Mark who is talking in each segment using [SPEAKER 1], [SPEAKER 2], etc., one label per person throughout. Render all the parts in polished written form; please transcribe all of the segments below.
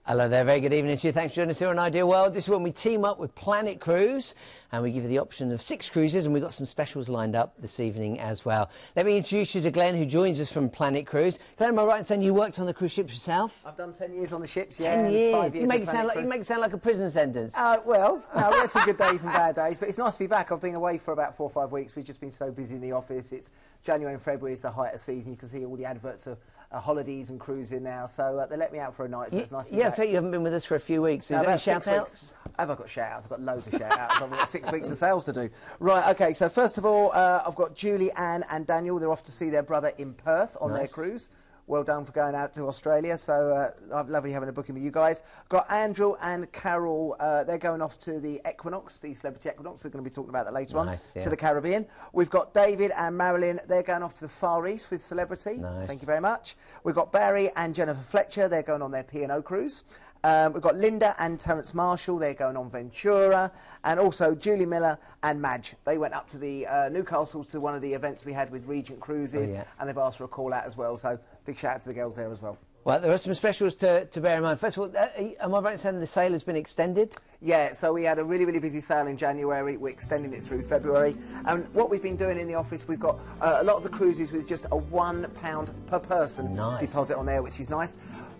[SPEAKER 1] Hello there, very good evening to you. Thanks for joining us here on Ideal World. This is when we team up with Planet Cruise and we give you the option of 6 cruises, and we've got some specials lined up this evening as well. Let me introduce you to Glenn, who joins us from Planet Cruise. Glenn, am I right in saying you worked on the cruise ships yourself?
[SPEAKER 2] I've done 10 years on the ships, yeah.
[SPEAKER 1] 10 years?
[SPEAKER 2] 5 years
[SPEAKER 1] you make it sound like a prison sentence.
[SPEAKER 2] Well, no, we had some good days and bad days, but it's nice to be back. I've been away for about 4 or 5 weeks. We've just been so busy in the office. It's January and February is the height of season. You can see all the adverts of holidays and cruising now, so they let me out for a night, so it's nice to be back.
[SPEAKER 1] Yeah, so you haven't been with us for a few weeks. So no, about shout-outs?
[SPEAKER 2] Have I got shout-outs? I've got loads of shout-outs. I've got 6 weeks of sales to do. Right, OK, so first of all, I've got Julie, Anne and Daniel. They're off to see their brother in Perth on their cruise. Well done for going out to Australia, so lovely having a booking with you guys. Got Andrew and Carol, they're going off to the Equinox, the Celebrity Equinox. We're going to be talking about that later on, to the Caribbean. We've got David and Marilyn, they're going off to the Far East with Celebrity. Thank you very much. We've got Barry and Jennifer Fletcher, they're going on their P&O cruise. We've got Linda and Terence Marshall, they're going on Ventura, and also Julie Miller and Madge. They went up to the Newcastle to one of the events we had with Regent Cruises, and they've asked for a call out as well, so big shout out to the girls there as well. Well, there are some specials to bear in mind. First of all, am I right in saying the sale has been extended? Yeah, so we had a really, really busy sale in January. We're extending it through February. And what we've been doing in the office, we've got a lot of the cruises with just a £1 per person deposit on there, which is nice.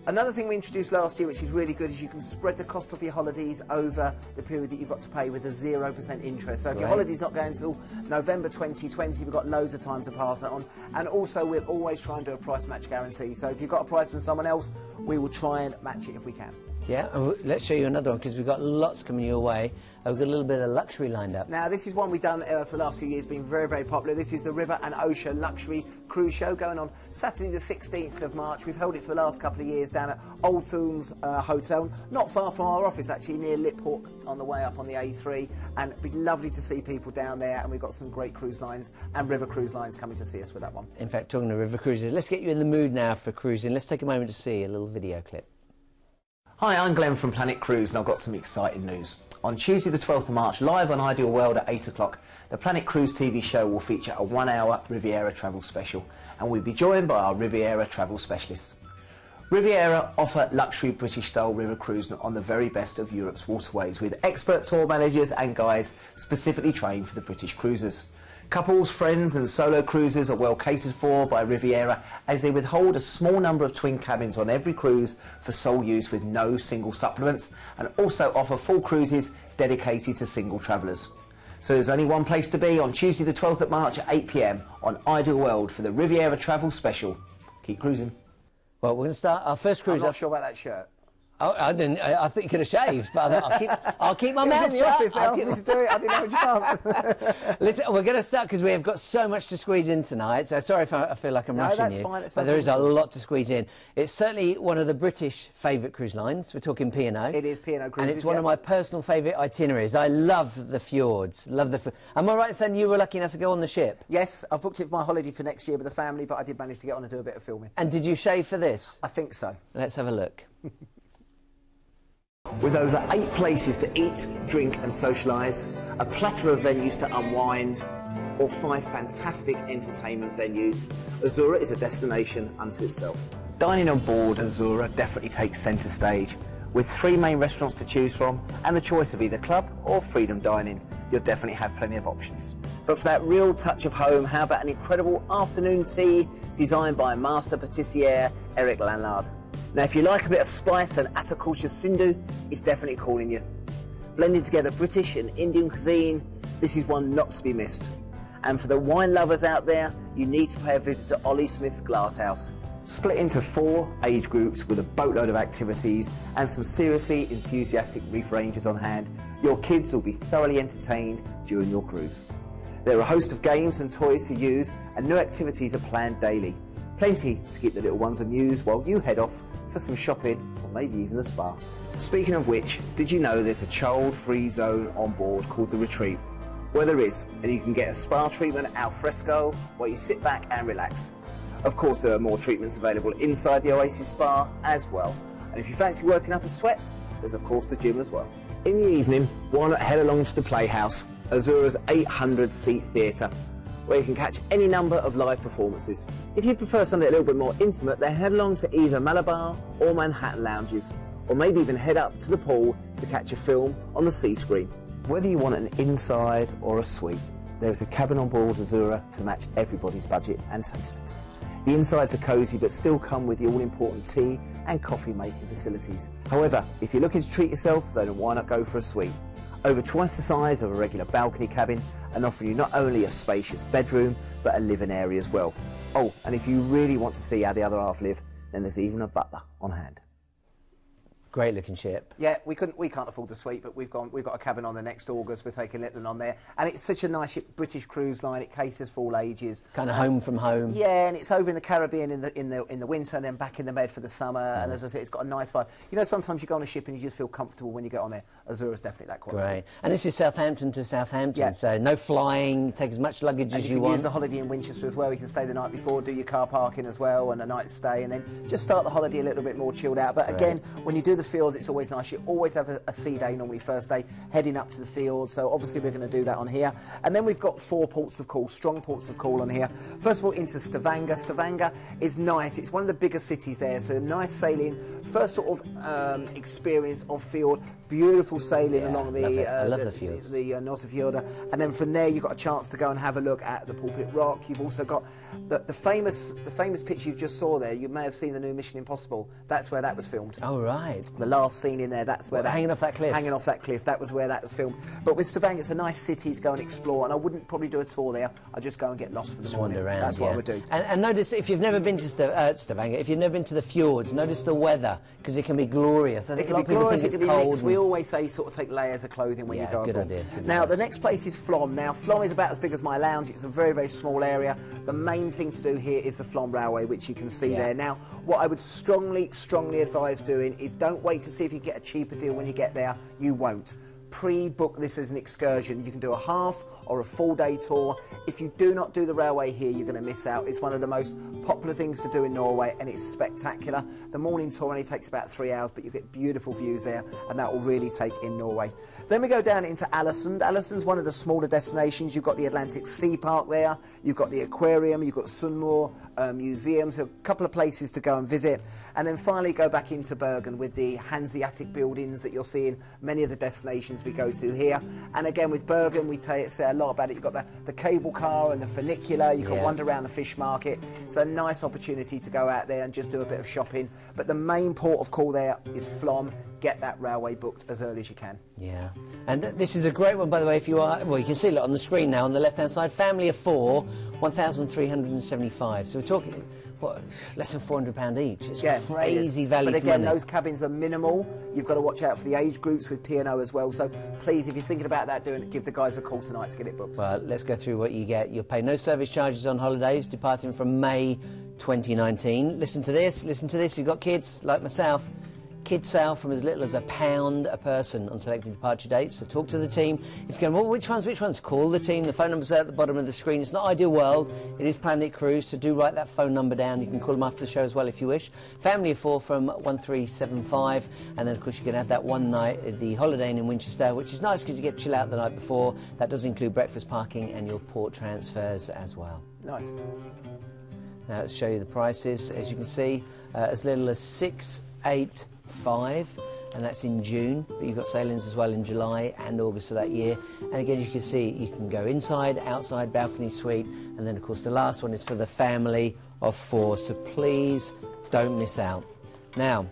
[SPEAKER 2] Another thing we introduced last year, which is really good, is you can spread the cost of your holidays over the period that you've got to pay with a 0% interest. So if your holiday's not going until November 2020, we've got loads of time to pass that on. And also, we'll always try and do a price match guarantee. So if you've got a price from someone else, we will try and match it if we can. Yeah, let's show you another one, because we've got lots coming your way. We've got a little bit of luxury lined up. Now, this is one we've done for the last few years, been very, very popular. This is the River and Ocean Luxury Cruise Show, going on Saturday the 16th of March. We've held it for the last couple of years down at Old Thooms Hotel, not far from our office, actually, near Lipport on the way up on the A3. And it'd be lovely to see people down there, and we've got some great cruise lines and river cruise lines coming to see us with that one. In fact, talking to river cruises, let's get you in the mood now for cruising. Let's take a moment to see a little video clip.
[SPEAKER 3] Hi, I'm Glenn from Planet Cruise, and I've got some exciting news. On Tuesday the 12th of March, live on Ideal World at 8 o'clock, the Planet Cruise TV show will feature a 1-hour Riviera travel special, and we'll be joined by our Riviera travel specialists. Riviera offer luxury British-style river cruise on the very best of Europe's waterways, with expert tour managers and guides specifically trained for the British cruisers. Couples, friends and solo cruisers are well catered for by Riviera, as they withhold a small number of twin cabins on every cruise for sole use with no single supplements, and also offer full cruises dedicated to single travellers. So there's only one place to be on Tuesday the 12th of March at 8 PM on Ideal World for the Riviera Travel Special. Keep cruising.
[SPEAKER 1] Well, we're going to start our first cruise.
[SPEAKER 2] I'm not sure about that shirt.
[SPEAKER 1] Oh, I didn't. I think you could have shaved, but I'll keep my mouth shut.
[SPEAKER 2] They asked me to do it. I didn't have a chance.
[SPEAKER 1] Listen, we're going to start because we have got so much to squeeze in tonight. So sorry if I feel like I'm rushing you.
[SPEAKER 2] Fine,
[SPEAKER 1] but there is a lot to squeeze in. It's certainly one of the British favourite cruise lines. We're talking P&O.
[SPEAKER 2] It is P&O cruises,
[SPEAKER 1] and it's one of my personal favourite itineraries. I love the fjords. Am I right in saying you were lucky enough to go on the ship?
[SPEAKER 2] Yes, I've booked it for my holiday for next year with the family, but I did manage to get on and do a bit of filming.
[SPEAKER 1] And did you shave for this?
[SPEAKER 2] I think so.
[SPEAKER 1] Let's have a look.
[SPEAKER 3] With over 8 places to eat, drink and socialise, a plethora of venues to unwind, or 5 fantastic entertainment venues, Azura is a destination unto itself. Dining on board Azura definitely takes centre stage. With 3 main restaurants to choose from and the choice of either club or freedom dining, you'll definitely have plenty of options. But for that real touch of home, how about an incredible afternoon tea designed by master patissier Eric Lannard? Now, if you like a bit of spice and Atakulcha Sindhu, it's definitely calling you. Blending together British and Indian cuisine, this is one not to be missed. And for the wine lovers out there, you need to pay a visit to Ollie Smith's Glasshouse. Split into 4 age groups with a boatload of activities and some seriously enthusiastic reef rangers on hand, your kids will be thoroughly entertained during your cruise. There are a host of games and toys to use, and new activities are planned daily. Plenty to keep the little ones amused while you head off for some shopping or maybe even the spa. Speaking of which, did you know there's a child-free zone on board called The Retreat? Well, there is, and you can get a spa treatment al fresco while you sit back and relax. Of course, there are more treatments available inside the Oasis Spa as well. And if you fancy working up a sweat, there's of course the gym as well. In the evening, why not head along to the Playhouse, Azura's 800-seat theatre, where you can catch any number of live performances. If you prefer something a little bit more intimate, then head along to either Malabar or Manhattan lounges. or maybe even head up to the pool to catch a film on the sea screen. Whether you want an inside or a suite, there is a cabin on board Azura to match everybody's budget and taste. The insides are cosy but still come with the all-important tea and coffee making facilities. However, if you're looking to treat yourself, then why not go for a suite? Over twice the size of a regular balcony cabin and offering you not only a spacious bedroom but a living area as well. Oh, and if you really want to see how the other half live, then there's even a butler on hand.
[SPEAKER 1] Great looking ship.
[SPEAKER 2] Yeah, we can't afford the suite, but we've got a cabin on there next August. We're taking Litland on there, and it's such a nice ship, British cruise line. It caters for all ages.
[SPEAKER 1] Kind of home from home.
[SPEAKER 2] Yeah, and it's over in the Caribbean in the winter, and then back in the Med for the summer. And as I said, it's got a nice vibe. You know, sometimes you go on a ship and you just feel comfortable when you get on there. Azura's definitely that quality.
[SPEAKER 1] Great. And this is Southampton to Southampton,
[SPEAKER 2] yeah.
[SPEAKER 1] So no flying. Take as much luggage as you
[SPEAKER 2] can
[SPEAKER 1] want.
[SPEAKER 2] Use the holiday in Winchester as well. You can stay the night before, do your car parking as well, and a night stay, and then just start the holiday a little bit more chilled out. But again, when you do the fields, it's always nice. You always have a sea day, normally first day, heading up to the field. So obviously we're going to do that on here. And then we've got 4 ports of call, strong ports of call on here. First of all, into Stavanger. Stavanger is nice. It's one of the bigger cities there. So nice sailing. First sort of experience of Fjord. Beautiful sailing along the
[SPEAKER 1] I love the fjords.
[SPEAKER 2] The Norwegian. And then from there you've got a chance to go and have a look at the Pulpit Rock. You've also got the famous picture you just saw there. You may have seen the new Mission Impossible. That's where that was filmed.
[SPEAKER 1] Oh, right.
[SPEAKER 2] The last scene in there, that's where
[SPEAKER 1] hanging off that cliff.
[SPEAKER 2] Hanging off that cliff, that was where that was filmed. But with Stavanger, it's a nice city to go and explore, and I wouldn't probably do a tour there. I'd just go and get lost for the morning.
[SPEAKER 1] Wander around,
[SPEAKER 2] that's what I would do.
[SPEAKER 1] And notice, if you've never been to Stavanger, if you've never been to the fjords, notice the weather, because it can be glorious. I think
[SPEAKER 2] It can be glorious, it can be
[SPEAKER 1] cold.
[SPEAKER 2] mixed. We always say sort of take layers of clothing when you go
[SPEAKER 1] good
[SPEAKER 2] abroad.
[SPEAKER 1] idea.
[SPEAKER 2] Now, the next place is Flom. Now, Flom is about as big as my lounge. It's a very, very small area. The main thing to do here is the Flom Railway, which you can see there. Now, what I would strongly advise doing is don't wait to see if you get a cheaper deal when you get there. You won't. Pre-book this as an excursion. You can do a half or a full-day tour. If you do not do the railway here, you're going to miss out. It's one of the most popular things to do in Norway, and it's spectacular. The morning tour only takes about 3 hours, but you get beautiful views there, and that will really take in Norway. Then we go down into Ålesund. Ålesund's one of the smaller destinations. You've got the Atlantic Sea Park there. You've got the aquarium. You've got Sundmoor Museum. So a couple of places to go and visit. And then finally go back into Bergen with the Hanseatic buildings that you'll see in many of the destinations we go to here. And again, with Bergen, we say a lot about it. You've got the cable car and the funicular. You can wander around the fish market. It's a nice opportunity to go out there and just do a bit of shopping. But the main port of call there is Flom. Get that railway booked as early as you can.
[SPEAKER 1] Yeah, and this is a great one, by the way. If you are, well, you can see it on the screen now on the left-hand side. Family of 4, 1,375. So we're talking, what, less than £400 each. It's crazy value for money.
[SPEAKER 2] But again, those cabins are minimal. You've got to watch out for the age groups with P&O as well. So please, if you're thinking about that, give the guys a call tonight to get it booked.
[SPEAKER 1] Well, let's go through what you get. You'll pay no service charges on holidays departing from May 2019. Listen to this. You've got kids like myself. Kids sale from as little as £1 a person on selected departure dates. So talk to the team. If you're going, well, which ones? Call the team. The phone number's there at the bottom of the screen. It's not Ideal World. It is Planet Cruise. So do write that phone number down. You can call them after the show as well if you wish. Family of 4 from 1375. And then, of course, you can have that one night at the Holiday Inn in Winchester, which is nice because you get to chill out the night before. That does include breakfast, parking, and your port transfers as well.
[SPEAKER 2] Nice.
[SPEAKER 1] Now, let's show you the prices. As you can see, as little as 685, and that's in June, but you've got sailings as well in July and August of that year. And again, you can see you can go inside, outside, balcony suite, and then of course the last one is for the family of 4, so please don't miss out. Now,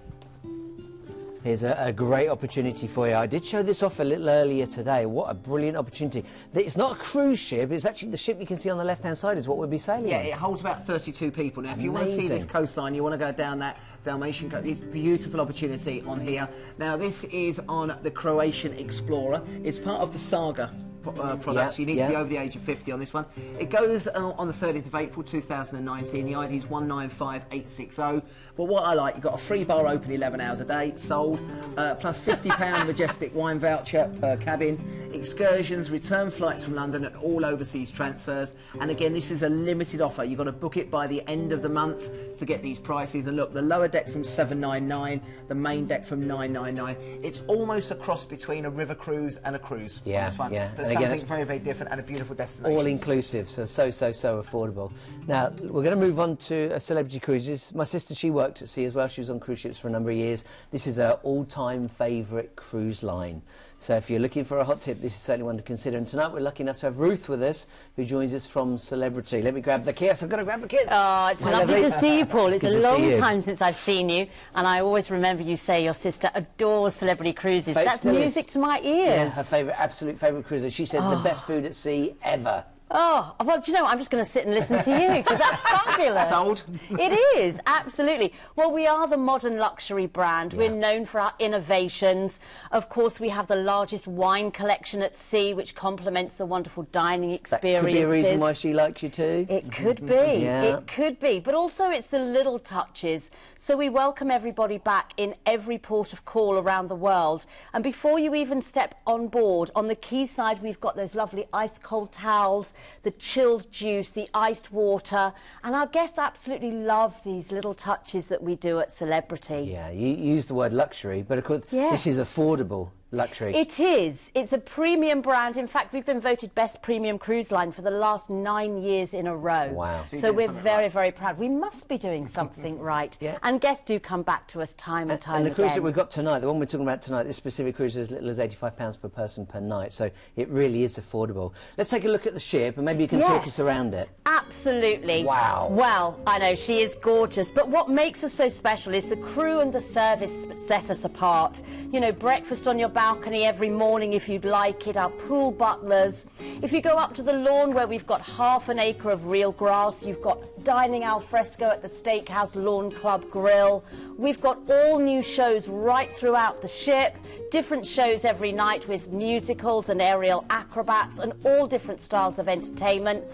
[SPEAKER 1] here's a great opportunity for you. I did show this off a little earlier today. What a brilliant opportunity. It's not a cruise ship, it's actually the ship you can see on the left-hand side is what we'll be sailing on.
[SPEAKER 2] It holds about 32 people. Now, if you want to see this coastline, you want to go down that Dalmatian coast, it's a beautiful opportunity on here. Now, this is on the Croatian Explorer. It's part of the Saga product, so you need to be over the age of 50 on this one. It goes on the 30th of April 2019. The ID is 195860. But what I like, you've got a free bar open 11 hours a day, sold, plus £50 Majestic wine voucher per cabin, excursions, return flights from London and all overseas transfers. And again, this is a limited offer. You've got to book it by the end of the month to get these prices. And look, the lower deck from $799, the main deck from $999. It's almost a cross between a river cruise and a cruise on this one. But something very, very different and a beautiful destination.
[SPEAKER 1] All inclusive, so affordable. Now we're going to move on to celebrity cruises. My sister, she worked at sea as well. She was on cruise ships for a number of years. This is her all-time favourite cruise line. So if you're looking for a hot tip, this is certainly one to consider. And tonight we're lucky enough to have Ruth with us, who joins us from Celebrity. Let me grab the kiss. I've got to grab the kiss.
[SPEAKER 4] Oh, it's lovely to see you, Paul. It's
[SPEAKER 1] Good
[SPEAKER 4] a
[SPEAKER 1] to
[SPEAKER 4] long
[SPEAKER 1] see you.
[SPEAKER 4] time since I've seen you, and I always remember you say your sister adores Celebrity Cruises. That's music to my ears.
[SPEAKER 1] Yeah, her absolute favourite cruiser. She said the best food at sea ever.
[SPEAKER 4] Oh, well, do you know what? I'm just going to sit and listen to you, because that's fabulous.
[SPEAKER 2] Sold.
[SPEAKER 4] It is, absolutely. Well, we are the modern luxury brand. Yeah. We're known for our innovations. Of course, we have the largest wine collection at sea, which complements the wonderful dining experiences.
[SPEAKER 1] That could be a reason why she likes you too.
[SPEAKER 4] It could be.
[SPEAKER 1] Yeah.
[SPEAKER 4] It could be. But also, it's the little touches. So we welcome everybody back in every port of call around the world. And before you even step on board, on the quayside, we've got those lovely ice-cold towels, the chilled juice, the iced water, and our guests absolutely love these little touches that we do at Celebrity.
[SPEAKER 1] Yeah, you use the word luxury, but of course this is affordable luxury.
[SPEAKER 4] It is. It's a premium brand. In fact, we've been voted best premium cruise line for the last 9 years in a row.
[SPEAKER 1] Wow.
[SPEAKER 4] So we're very, very proud. We must be doing something right.
[SPEAKER 1] Yeah.
[SPEAKER 4] And guests do come back to us time and time again.
[SPEAKER 1] And the cruise that we've got tonight, the one we're talking about tonight, this specific cruise is as little as £85 per person per night, so it really is affordable. Let's take a look at the ship, and maybe you can talk us around it.
[SPEAKER 4] Absolutely.
[SPEAKER 1] Wow.
[SPEAKER 4] Well, I know, she is gorgeous, but what makes us so special is the crew and the service that set us apart. You know, breakfast on your balcony every morning if you'd like it, our pool butlers. If you go up to the lawn where we've got half an acre of real grass, you've got dining al fresco at the Steakhouse Lawn Club Grill. We've got all new shows right throughout the ship, different shows every night with musicals and aerial acrobats and all different styles of entertainment.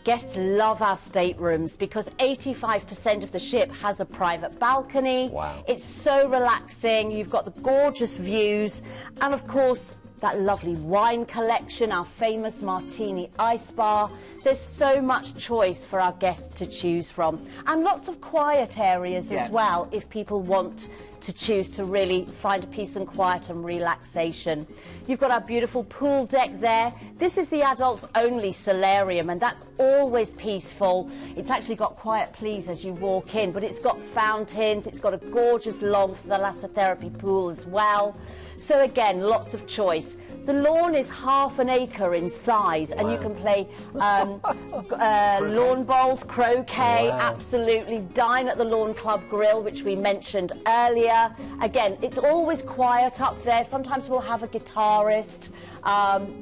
[SPEAKER 4] Guests love our staterooms because 85% of the ship has a private balcony.
[SPEAKER 1] Wow.
[SPEAKER 4] It's so relaxing. You've got the gorgeous views and, of course, that lovely wine collection, our famous martini ice bar. There's so much choice for our guests to choose from. And lots of quiet areas as well if people want to choose to really find peace and quiet and relaxation. You've got our beautiful pool deck there. This is the adults only solarium, and that's always peaceful. It's actually got quiet please as you walk in, but it's got fountains, it's got a gorgeous lawn for the lassotherapy pool as well. So again, lots of choice. The lawn is half an acre in size, and you can play lawn bowls, croquet, absolutely. Dine at the Lawn Club Grill, which we mentioned earlier. Again, it's always quiet up there. Sometimes we'll have a guitarist,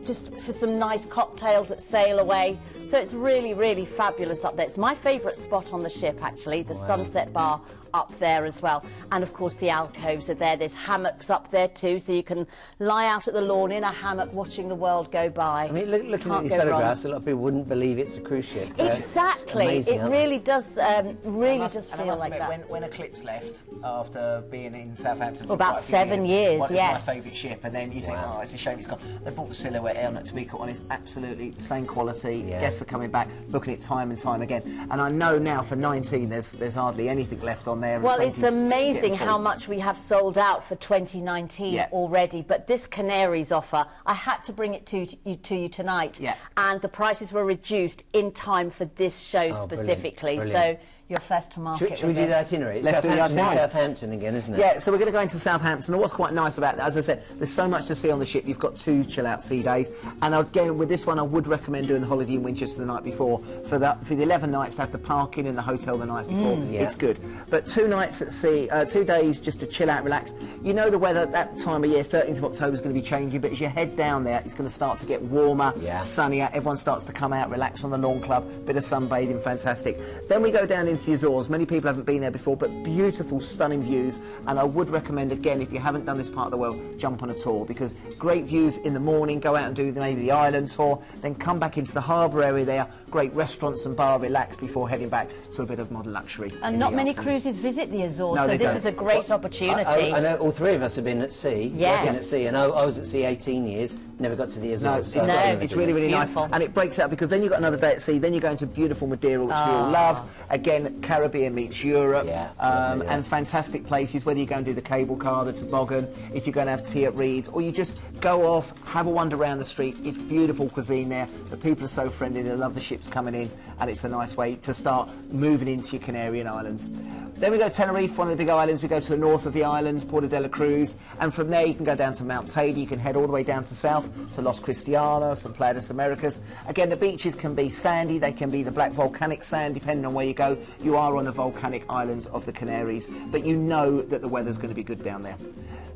[SPEAKER 4] just for some nice cocktails that sail away. So it's really, really fabulous up there. It's my favourite spot on the ship, actually, the Sunset Bar up there as well. And of course the alcoves are there. There's hammocks up there too, so you can lie out at the lawn in a hammock watching the world go by.
[SPEAKER 1] I mean, looking at these photographs, a lot of people wouldn't believe it's a cruise ship.
[SPEAKER 4] Exactly.
[SPEAKER 1] Amazing,
[SPEAKER 4] it really does feel like that.
[SPEAKER 2] When Eclipse left after being in Southampton for
[SPEAKER 4] about 7 years,
[SPEAKER 2] it's my favourite ship, and then you think, oh, it's a shame it's gone. They brought the silhouette on it to be caught on. It's absolutely the same quality. Guests are coming back, booking it time and time again. And I know now for 19 there's hardly anything left on there.
[SPEAKER 4] Well, it's amazing how much we have sold out for 2019 already. But this Canaries offer, I had to bring it to you tonight. And the prices were reduced in time for this show specifically.
[SPEAKER 1] Brilliant.
[SPEAKER 4] So you're first to market.
[SPEAKER 1] Should we do the itinerary?
[SPEAKER 2] Let's do the itinerary.
[SPEAKER 1] Southampton again, isn't it?
[SPEAKER 2] Yeah, so we're going to go into Southampton. And what's quite nice about that, as I said, there's so much to see on the ship. You've got 2 chill-out sea days. And again, with this one, I would recommend doing the holiday in Winchester the night before. For the 11 nights, to have the parking in the hotel the night before. It's good. But 2 nights at sea, 2 days just to chill out, relax. You know the weather that time of year, 13th of October, is going to be changing. But as you head down there, it's going to start to get warmer, sunnier. Everyone starts to come out, relax on the lawn club. Bit of sunbathing, fantastic. Then we go down into the Azores. Many people haven't been there before, but beautiful, stunning views. And I would recommend, again, if you haven't done this part of the world, jump on a tour, because great views in the morning. Go out and do maybe the island tour, then come back into the harbour area there. Great restaurants and bar, relax before heading back to a bit of modern luxury.
[SPEAKER 4] And not many cruises visit the Azores, so this is a great opportunity.
[SPEAKER 1] I know all 3 of us have been at sea, working at sea, and I was at sea 18 years. never got to the Azores.
[SPEAKER 2] No,
[SPEAKER 1] so
[SPEAKER 2] it's really, really nice. And it breaks out because then you've got another day at sea, then you go into beautiful Madeira, which we all love. Again, Caribbean meets Europe. And fantastic places, whether you go and do the cable car, the toboggan, if you're going to have tea at Reed's, or you just go off, have a wander around the streets. It's beautiful cuisine there. The people are so friendly. They love the ships coming in, and it's a nice way to start moving into your Canarian Islands. Then we go to Tenerife, one of the big islands. We go to the north of the island, Puerto de la Cruz, and from there you can go down to Mountaineer. You can head all the way down to south to Los Cristianos and Playa de Americas. Again, the beaches can be sandy, they can be the black volcanic sand, depending on where you go. You are on the volcanic islands of the Canaries, but you know that the weather's going to be good down there.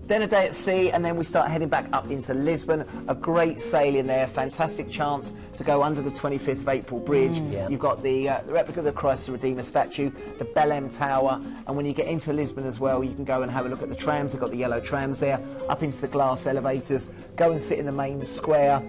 [SPEAKER 2] Then a day at sea, and then we start heading back up into Lisbon. A great sailing there, fantastic chance to go under the 25th of April Bridge. You've got the replica of the Christ the Redeemer statue, the Belém Tower, and when you get into Lisbon as well, you can go and have a look at the trams. They've got the yellow trams there, up into the glass elevators, go and sit in the main square,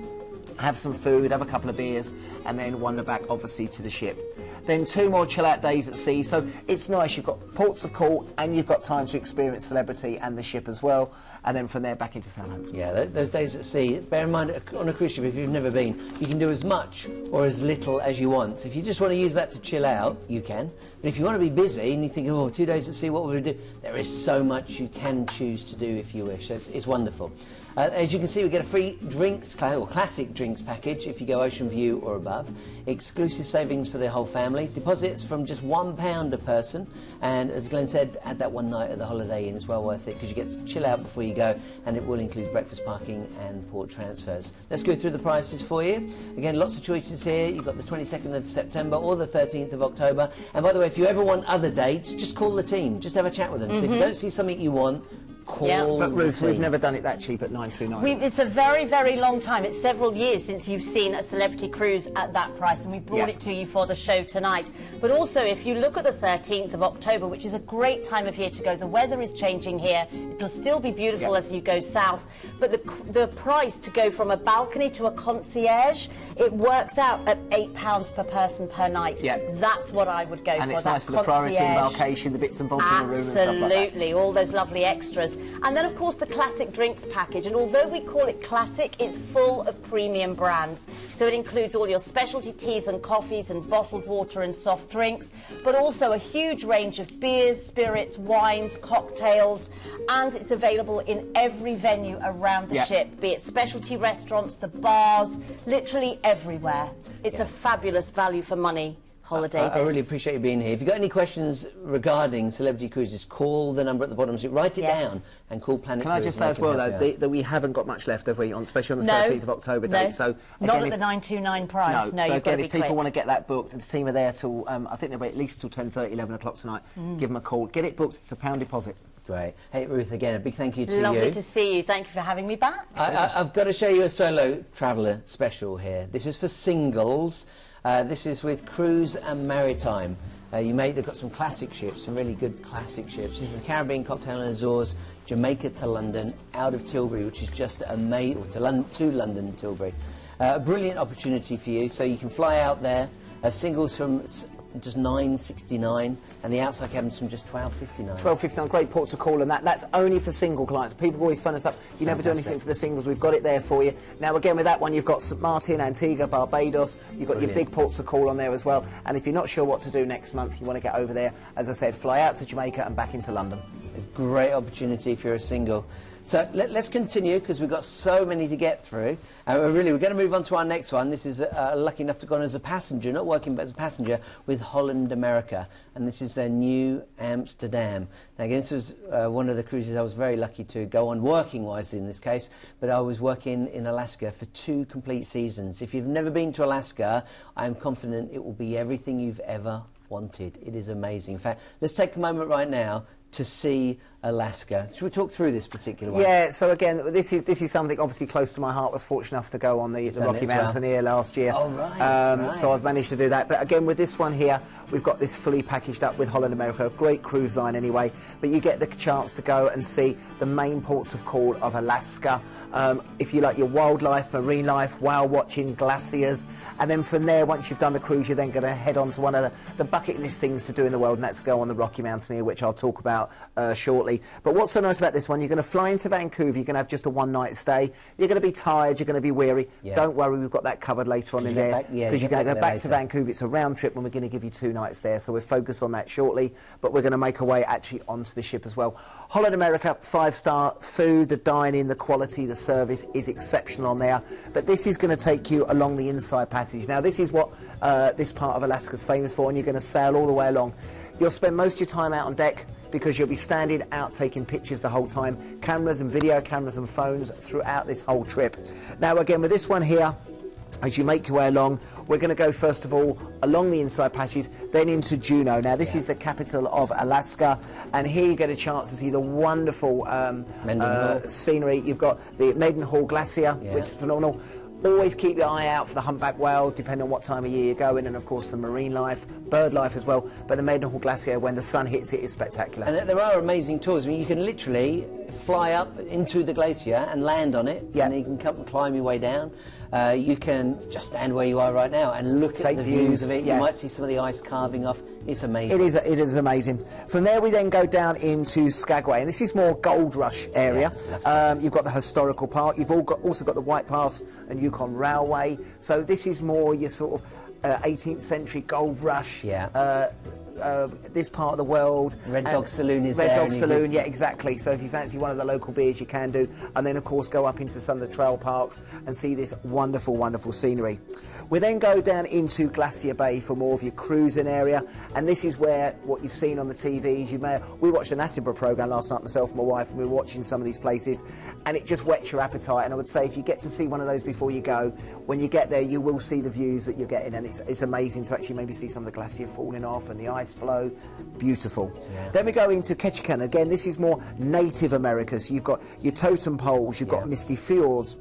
[SPEAKER 2] have some food, have a couple of beers, and then wander back, obviously, to the ship. Then 2 more chill-out days at sea, so it's nice. You've got ports of call, and you've got time to experience celebrity and the ship as well, and then from there back into Southampton.
[SPEAKER 1] Yeah, those days at sea, bear in mind, on a cruise ship, if you've never been, you can do as much or as little as you want. So if you just want to use that to chill out, you can. But if you want to be busy and you think, oh, 2 days at sea, what will we do? There is so much you can choose to do if you wish. So it's wonderful. As you can see, we get a free drinks, or classic drinks package if you go Ocean View or above. Exclusive savings for the whole family. Deposits from just £1 a person. And as Glenn said, add that one night at the Holiday Inn. It's well worth it because you get to chill out before you go, and it will include breakfast, parking and port transfers. Let's go through the prices for you. Again, lots of choices here. You've got the 22nd of September or the 13th of October. And by the way, if you ever want other dates, just call the team. Just have a chat with them. So if you don't see something you want, call.
[SPEAKER 2] But Ruth, we've never done it that cheap at $929.
[SPEAKER 4] It's a very, very long time. It's several years since you've seen a celebrity cruise at that price, and we brought it to you for the show tonight. But also, if you look at the 13th of October, which is a great time of year to go, the weather is changing here. It'll still be beautiful as you go south, but the price to go from a balcony to a concierge, it works out at £8 per person per night. That's what I would go for.
[SPEAKER 2] And it's nice for the priority embarkation, the bits and bobs in the room and stuff like that.
[SPEAKER 4] Absolutely, all those lovely extras. And then, of course, the classic drinks package. And although we call it classic, it's full of premium brands. So it includes all your specialty teas and coffees and bottled water and soft drinks, but also a huge range of beers, spirits, wines, cocktails. And it's available in every venue around the ship, be it specialty restaurants, the bars, literally everywhere. It's a fabulous value for money holiday.
[SPEAKER 1] I really appreciate you being here. If you've got any questions regarding celebrity cruises, call the number at the bottom. So write it down and call Planet
[SPEAKER 2] Can I just say as well, though, that we haven't got much left, have we, especially on the 13th of October date. So again,
[SPEAKER 4] not at the $929 price. No,
[SPEAKER 2] so
[SPEAKER 4] you've got to
[SPEAKER 2] again,
[SPEAKER 4] be
[SPEAKER 2] if people
[SPEAKER 4] quick.
[SPEAKER 2] want to get that booked, and the team are there till, I think they'll be at least till 10:30, 11 o'clock tonight, give them a call. Get it booked. It's a £1 deposit.
[SPEAKER 1] Great. Hey, Ruth, again, a big thank you to you.
[SPEAKER 4] Lovely to see you. Thank you for having me back.
[SPEAKER 1] I've got to show you a solo traveller special here. This is for singles. This is with Cruise and Maritime. They've got some classic ships, some really good classic ships. This is the Caribbean Cocktail and Azores, Jamaica to London, out of Tilbury, which is just to London, Tilbury. A brilliant opportunity for you, so you can fly out there. Singles from just $9.69, and the outside cabins from just $12.59.
[SPEAKER 2] $12.59, great ports of call, and that's only for single clients. People always phone us up. You never do anything for the singles. We've got it there for you. Now, again, with that one, you've got St Martin, Antigua, Barbados. You've got your big ports of call on there as well. And if you're not sure what to do next month, you want to get over there, as I said, fly out to Jamaica and back into London.
[SPEAKER 1] It's a great opportunity if you're a single. So let's continue, because we've got so many to get through. We're going to move on to our next one. This is lucky enough to go on as a passenger, not working, but as a passenger with Holland America. And this is their Nieuw Amsterdam. Now, again, this was one of the cruises I was very lucky to go on, working-wise in this case, but I was working in Alaska for 2 complete seasons. If you've never been to Alaska, I'm confident it will be everything you've ever wanted. It is amazing. In fact, let's take a moment right now to see Alaska. Should we talk through this particular one?
[SPEAKER 2] Yeah, so again, this is something obviously close to my heart. I was fortunate enough to go on the Rocky Mountaineer last year.
[SPEAKER 1] Oh, right,
[SPEAKER 2] So I've managed to do that. But again, with this one here, we've got this fully packaged up with Holland America, a great cruise line anyway. But you get the chance to go and see the main ports of call of Alaska. If you like your wildlife, marine life, whale watching, glaciers. And then from there, once you've done the cruise, you're then going to head on to one of the bucket list things to do in the world, and that's go on the Rocky Mountaineer, which I'll talk about out shortly. But what's so nice about this one, you're going to fly into Vancouver, you're going to have just a one-night stay. You're going to be tired, you're going to be weary. Don't worry, we've got that covered later on in there. Because you're going to go back to Vancouver. It's a round trip, and we're going to give you 2 nights there. So we'll focus on that shortly. But we're going to make our way actually onto the ship as well. Holland America, 5-star food, the dining, the quality, the service is exceptional on there. But this is going to take you along the inside passage. Now, this is what this part of Alaska's famous for, and you're going to sail all the way along. You'll spend most of your time out on deck because you'll be standing out taking pictures the whole time. Cameras and video cameras and phones throughout this whole trip. Now, again, with this one here, as you make your way along, we're going to go first of all along the inside passages, then into Juneau. Now this is the capital of Alaska, and here you get a chance to see the wonderful scenery. You've got the Maidenhall Glacier, which is phenomenal. Always keep your eye out for the humpback whales, depending on what time of year you're going, and of course the marine life, bird life as well. But the Maidenhall Glacier, when the sun hits it, is spectacular. And
[SPEAKER 1] there are amazing tours. I mean, you can literally fly up into the glacier and land on it, and you can come and climb your way down. You can just stand where you are right now and look at the views of it. You might see some of the ice carving off. It's amazing.
[SPEAKER 2] It is amazing. From there we then go down into Skagway, and this is more Gold Rush area. You've got the historical park. You've also got the White Pass and Yukon Railway. So this is more your sort of 18th century Gold Rush. This part of the world.
[SPEAKER 1] Red Dog Saloon is
[SPEAKER 2] there.
[SPEAKER 1] Red
[SPEAKER 2] Dog Saloon, yeah, exactly. So if you fancy one of the local beers, you can do. And then, of course, go up into some of the trail parks and see this wonderful, wonderful scenery. We then go down into Glacier Bay for more of your cruising area, and this is where what you've seen on the TVs. We watched an Attenborough programme last night, myself and my wife, and we were watching some of these places, and it just whets your appetite. And I would say if you get to see one of those before you go, when you get there, you will see the views that you're getting, and it's amazing to actually maybe see some of the glacier falling off and the ice flow. Beautiful. Then we go into Ketchikan. Again, this is more Native America. So you've got your totem poles, you've got misty fjords,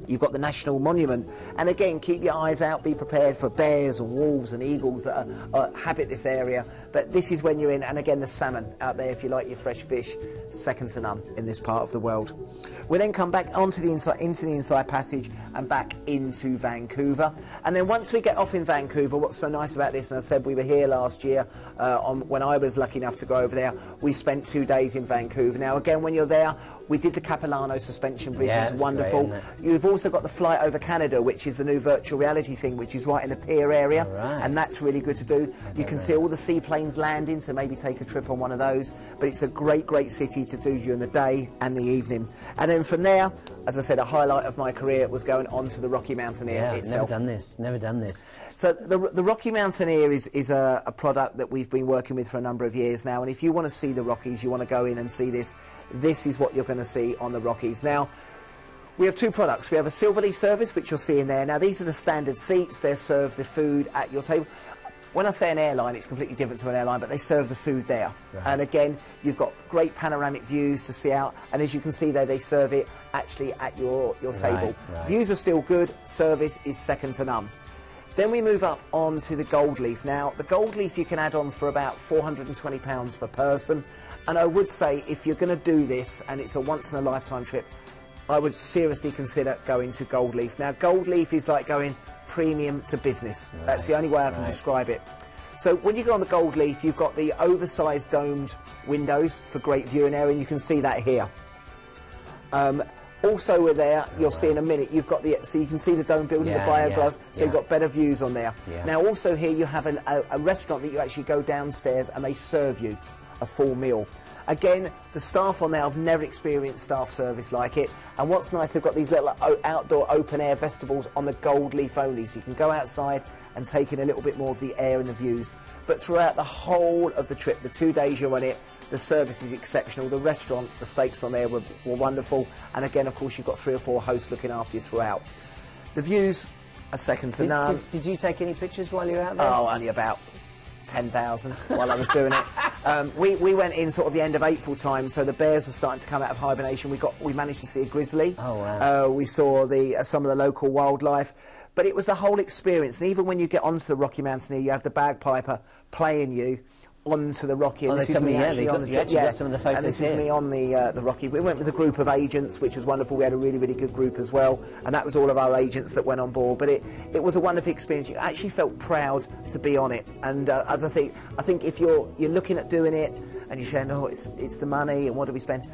[SPEAKER 2] you've got the National Monument, and again, keep your eyes out, be prepared for bears and wolves and eagles that habit this area. But this is when you're in, and again, the salmon out there, if you like your fresh fish, second to none in this part of the world. We then come back onto the inside, into the inside passage, and back into Vancouver. And then once we get off in Vancouver, what's so nice about this, and I said we were here last year when I was lucky enough to go over there, we spent 2 days in Vancouver. Now again, when you're there, we did the Capilano suspension bridge. It's wonderful. Great, you've also got the flight over Canada, which is the new virtual reality thing, which is right in the pier area, and that's really good to do. You can see all the seaplanes landing, so maybe take a trip on one of those. But it's a great, great city to do during the day and the evening. And then from there, as I said, a highlight of my career was going on to the Rocky Mountaineer itself.
[SPEAKER 1] Never done this.
[SPEAKER 2] So the Rocky Mountaineer is a product that we've been working with for a number of years now, and if you want to see the Rockies, you want to go in and see this, this is what you're going to see on the Rockies. Now, we have 2 products. We have a Silverleaf service, which you'll see in there. Now, these are the standard seats. They serve the food at your table. When I say an airline, it's completely different to an airline, but they serve the food there. And again, you've got great panoramic views to see out, and as you can see there, they serve it actually at your table. Views are still good, service is second to none. Then we move up onto the Gold Leaf. Now, the Gold Leaf you can add on for about £420 per person, and I would say if you're going to do this, and it's a once-in-a-lifetime trip, I would seriously consider going to Gold Leaf. Now, Gold Leaf is like going premium to business. That's the only way I can describe it. So when you go on the Gold Leaf, you've got the oversized domed windows for great viewing area, and you can see that here. Also with there, you'll see in a minute, you've got so you can see the dome building, the bioglass, so you've got better views on there. Now also here you have a restaurant that you actually go downstairs and they serve you a full meal. Again, the staff on there, I've never experienced staff service like it. And what's nice, they've got these little outdoor open-air vegetables on the Gold Leaf only, so you can go outside and take in a little bit more of the air and the views. But throughout the whole of the trip, the 2 days you're on it, the service is exceptional. The restaurant, the steaks on there were wonderful. And again, of course, you've got 3 or 4 hosts looking after you throughout. The views are second to none.
[SPEAKER 1] Did you take any pictures while you were out there?
[SPEAKER 2] Oh, only about 10,000 while I was doing it. We went in sort of the end of April time, so the bears were starting to come out of hibernation. We managed to see a grizzly.
[SPEAKER 1] Oh, wow.
[SPEAKER 2] We saw some of the local wildlife. But it was the whole experience. And even when you get onto the Rocky Mountaineer, you have the bagpiper playing you onto the Rocky, and
[SPEAKER 1] Oh,
[SPEAKER 2] this
[SPEAKER 1] they
[SPEAKER 2] is
[SPEAKER 1] told
[SPEAKER 2] me
[SPEAKER 1] me, yeah,
[SPEAKER 2] actually
[SPEAKER 1] they
[SPEAKER 2] on
[SPEAKER 1] got-
[SPEAKER 2] the
[SPEAKER 1] you actually got some of the photos
[SPEAKER 2] and this
[SPEAKER 1] here.
[SPEAKER 2] is me on the Rocky. We went with a group of agents, which was wonderful. We had a really, really good group as well, and that was all of our agents that went on board. But it was a wonderful experience. You actually felt proud to be on it, and as I think if you're looking at doing it and you're saying, oh, it's the money and what do we spend?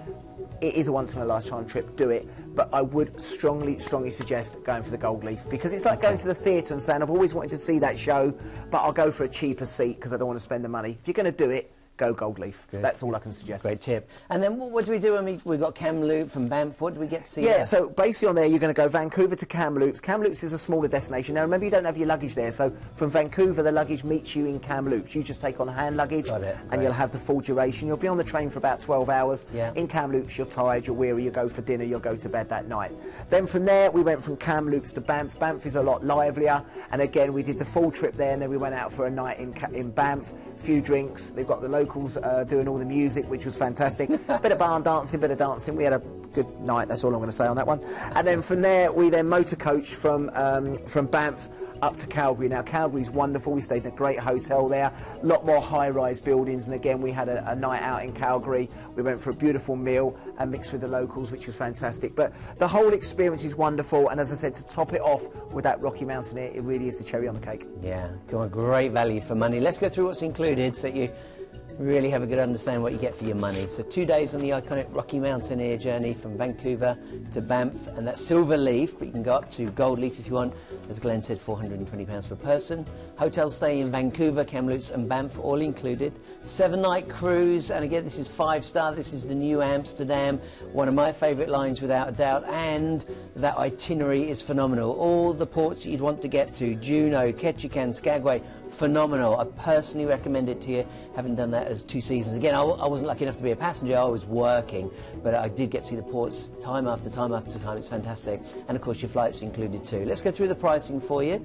[SPEAKER 2] It is a once-in-a-lifetime trip, do it, but I would strongly suggest going for the Gold Leaf, because it's like going to the theatre and saying, I've always wanted to see that show, but I'll go for a cheaper seat because I don't want to spend the money. If you're going to do it, go Gold Leaf.
[SPEAKER 1] Good.
[SPEAKER 2] That's all I can suggest.
[SPEAKER 1] Great tip. And then what do we do when we got Kamloops from Banff? What do we get to see
[SPEAKER 2] Yeah,
[SPEAKER 1] there?
[SPEAKER 2] so basically on there you're going to go Vancouver to Kamloops. Kamloops is a smaller destination. Now remember, you don't have your luggage there, so from Vancouver the luggage meets you in Kamloops. You just take on hand luggage
[SPEAKER 1] Got it,
[SPEAKER 2] and
[SPEAKER 1] right.
[SPEAKER 2] you'll have the full duration. You'll be on the train for about 12 hours.
[SPEAKER 1] Yeah.
[SPEAKER 2] In Kamloops you're tired, you're weary, you go for dinner, you'll go to bed that night. Then from there we went from Kamloops to Banff. Banff is a lot livelier, and again we did the full trip there, and then we went out for a night in Banff, a few drinks. They've got the locals doing all the music, which was fantastic. Bit of barn dancing, bit of dancing. We had a good night, that's all I'm going to say on that one. And then from there we then motor coach from Banff up to Calgary. Now Calgary's wonderful. We stayed in a great hotel there, a lot more high-rise buildings, and again we had a night out in Calgary. We went for a beautiful meal and mixed with the locals, which was fantastic. But the whole experience is wonderful, and as I said, to top it off with that Rocky Mountaineer, it really is the cherry on the cake.
[SPEAKER 1] Yeah, come on, great value for money. Let's go through what's included so that you really have a good understanding what you get for your money. So 2 days on the iconic Rocky Mountaineer journey from Vancouver to Banff, and that's Silver Leaf, but you can go up to Gold Leaf if you want. As Glenn said, £420 per person. Hotel stay in Vancouver, Kamloops and Banff, all included. 7-night cruise, and again this is 5-star. This is the Nieuw Amsterdam, one of my favourite lines without a doubt, and that itinerary is phenomenal. All the ports that you'd want to get to, Juneau, Ketchikan, Skagway, phenomenal. I personally recommend it to you, having done that as 2 seasons. Again, I wasn't lucky enough to be a passenger, I was working, but I did get to see the ports time after time after time. It's fantastic. And of course your flights included too. Let's go through the pricing for you.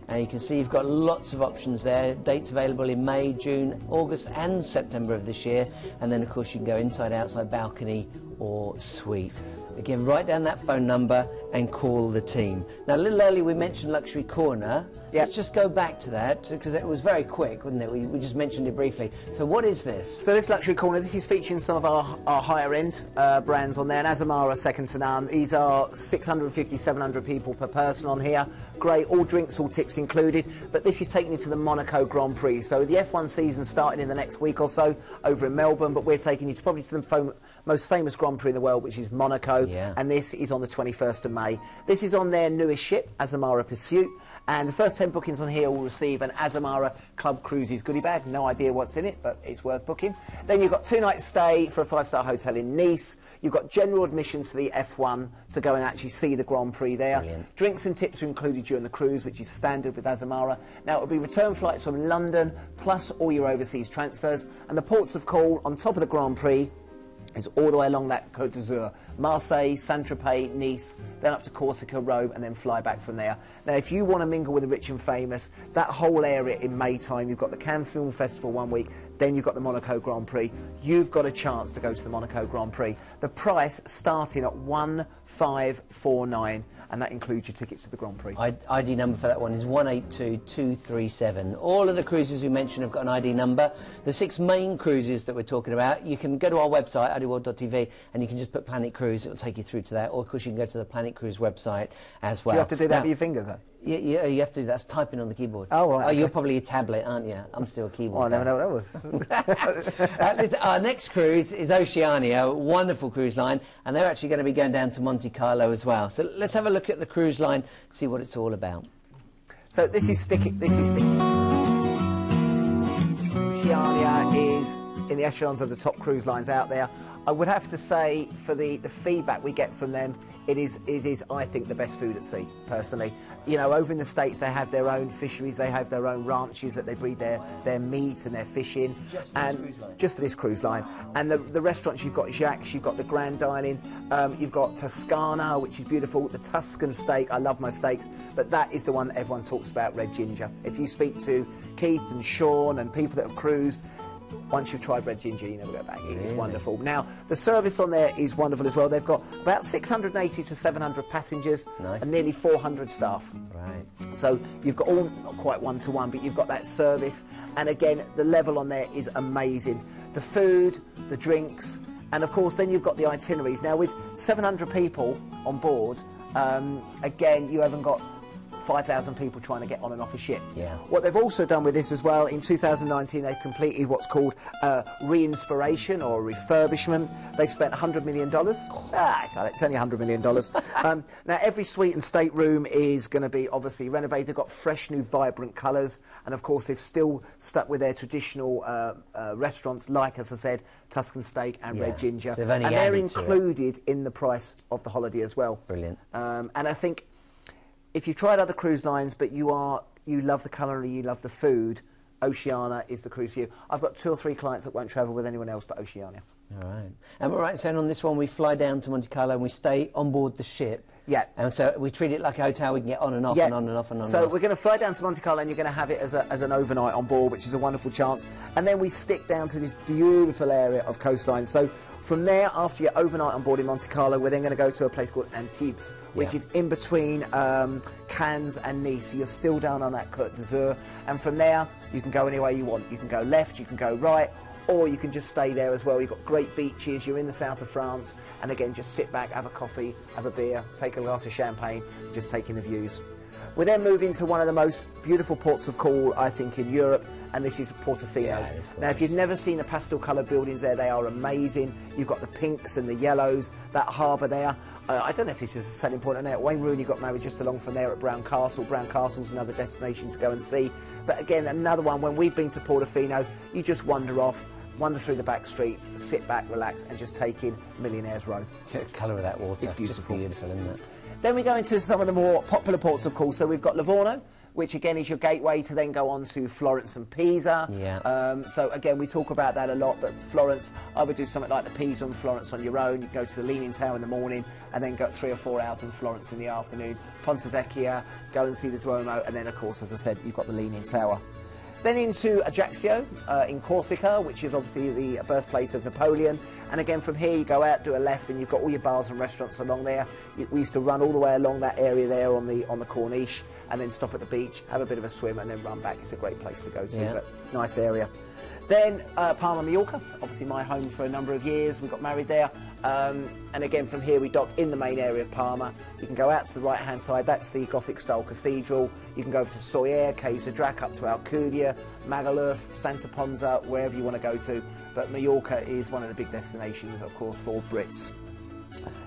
[SPEAKER 1] And you can see you've got lots of options there. Dates available in May, June, August and September of this year. And then of course you can go inside, outside, balcony or suite. Again, write down that phone number and call the team. Now, a little earlier we mentioned Luxury Corner.
[SPEAKER 2] Yep.
[SPEAKER 1] Let's just go back to that, because it was very quick, wasn't it? We just mentioned it briefly. So what is this?
[SPEAKER 2] So this Luxury Corner, this is featuring some of our higher end brands on there, and Azura, second to none. These are 650, 700 people per person on here. Great, all drinks, all tips included. But this is taking you to the Monaco Grand Prix. So the F1 season starting in the next week or so over in Melbourne, but we're taking you to probably to the most famous Grand Prix in the world, which is Monaco.
[SPEAKER 1] Yeah.
[SPEAKER 2] And this is on the 21st of May. This is on their newest ship, Azamara Pursuit, and the first 10 bookings on here will receive an Azamara Club Cruises goodie bag. No idea what's in it, but it's worth booking. Then you've got 2 nights stay for a 5-star hotel in Nice. You've got general admission to the F1 to go and actually see the Grand Prix there.
[SPEAKER 1] Brilliant.
[SPEAKER 2] Drinks and tips are included during the cruise, which is standard with Azamara. Now it will be return flights from London, plus all your overseas transfers, and the ports of call on top of the Grand Prix is all the way along that Côte d'Azur. Marseille, Saint-Tropez, Nice, then up to Corsica, Rome, and then fly back from there. Now, if you want to mingle with the rich and famous, that whole area in May time, you've got the Cannes Film Festival 1 week, then you've got the Monaco Grand Prix. You've got a chance to go to the Monaco Grand Prix. The price starting at $1,549, and that includes your tickets to the Grand Prix.
[SPEAKER 1] ID number for that one is 182237. All of the cruises we mentioned have got an ID number. The 6 main cruises that we're talking about, you can go to our website, idworld.tv, and you can just put Planet Cruise. It will take you through to that. Or, of course, you can go to the Planet Cruise website as well.
[SPEAKER 2] Do you have to do that
[SPEAKER 1] now,
[SPEAKER 2] with your fingers, though?
[SPEAKER 1] Yeah, you have to do that. That's typing on the keyboard.
[SPEAKER 2] Oh, right.
[SPEAKER 1] Oh,
[SPEAKER 2] okay.
[SPEAKER 1] you're probably a tablet, aren't you? I'm still a keyboard.
[SPEAKER 2] Oh, I never know what that was.
[SPEAKER 1] Our next cruise is Oceania, a wonderful cruise line, and they're actually going to be going down to Monte Carlo as well. So let's have a look at the cruise line, see what it's all about.
[SPEAKER 2] So this is sticking. Oceania is in the echelons of the top cruise lines out there. I would have to say, for the feedback we get from them, it is, I think, the best food at sea, personally. You know, over in the States, they have their own fisheries, they have their own ranches that they breed their meat and their fish in. Just for this cruise line. And the restaurants, you've got Jacques, you've got the Grand Dining, you've got Toscana, which is beautiful, the Tuscan steak, I love my steaks, but that is the one that everyone talks about, Red Ginger. If you speak to Keith and Sean and people that have cruised, once you've tried red ginger, you never go back. It is wonderful. Now, the service on there is wonderful as well. They've got about 680 to 700 passengers and nearly 400 staff.
[SPEAKER 1] Right.
[SPEAKER 2] So you've got all, not quite one-to-one, but you've got that service. And again, the level on there is amazing. The food, the drinks, and of course, then you've got the itineraries. Now, with 700 people on board, again, you haven't got 5,000 people trying to get on and off a ship.
[SPEAKER 1] Yeah.
[SPEAKER 2] What they've also done with this as well, in 2019 they've completed what's called re-inspiration or refurbishment. They've spent $100 million. It's only $100 million. Now every suite and stateroom is going to be obviously renovated. They've got fresh new vibrant colours, and of course they've still stuck with their traditional restaurants like, as I said, Tuscan steak and red ginger.
[SPEAKER 1] So
[SPEAKER 2] and they're included in the price of the holiday as well.
[SPEAKER 1] Brilliant.
[SPEAKER 2] And I think if you've tried other cruise lines, but you love the culinary, you love the food, Oceania is the cruise for you. I've got 2 or 3 clients that won't travel with anyone else but Oceania.
[SPEAKER 1] All right. And we're right saying on this one, we fly down to Monte Carlo and we stay on board the ship.
[SPEAKER 2] Yeah.
[SPEAKER 1] And so we treat it like a hotel. We can get on and off and on and off and on.
[SPEAKER 2] So we're going to fly down to Monte Carlo and you're going to have it as an overnight on board, which is a wonderful chance. And then we stick down to this beautiful area of coastline. So from there, after your overnight on board in Monte Carlo, we're then going to go to a place called Antibes, which is in between Cannes and Nice. So you're still down on that Côte d'Azur. And from there, you can go anywhere you want. You can go left, you can go right, or you can just stay there as well. You've got great beaches, you're in the south of France, and again, just sit back, have a coffee, have a beer, take a glass of champagne, just taking the views. We then move into one of the most beautiful ports of call, I think, in Europe, and this is Portofino.
[SPEAKER 1] Yeah,
[SPEAKER 2] now, if you've never seen the pastel coloured buildings there, they are amazing. You've got the pinks and the yellows, that harbour there. I don't know if this is a selling point or not. Wayne Rooney got married just along from there at Brown Castle. Brown Castle's another destination to go and see. But again, another one, when we've been to Portofino, you just wander through the back streets, sit back, relax, and just take in Millionaire's Row.
[SPEAKER 1] The colour of that water.
[SPEAKER 2] It's beautiful.
[SPEAKER 1] Just beautiful, isn't it?
[SPEAKER 2] Then we go into some of the more popular ports, of course. So we've got Livorno, which again is your gateway to then go on to Florence and Pisa.
[SPEAKER 1] Yeah.
[SPEAKER 2] So again, we talk about that a lot, but Florence, I would do something like the Pisa and Florence on your own. You go to the Leaning Tower in the morning, and then go 3 or 4 hours in Florence in the afternoon. Ponte Vecchia, go and see the Duomo, and then, of course, as I said, you've got the Leaning Tower. Then into Ajaccio in Corsica, which is obviously the birthplace of Napoleon. And again, from here you go out, do a left, and you've got all your bars and restaurants along there. We used to run all the way along that area there on the Corniche, and then stop at the beach, have a bit of a swim, and then run back. It's a great place to go to, but nice area. Then Palma, Mallorca, obviously my home for a number of years. We got married there. And again, from here we dock in the main area of Palma. You can go out to the right-hand side. That's the Gothic-style cathedral. You can go over to Soyer, Caves of Drac, up to Alcudia, Magaluf, Santa Ponza, wherever you want to go to. But Mallorca is one of the big destinations, of course, for Brits.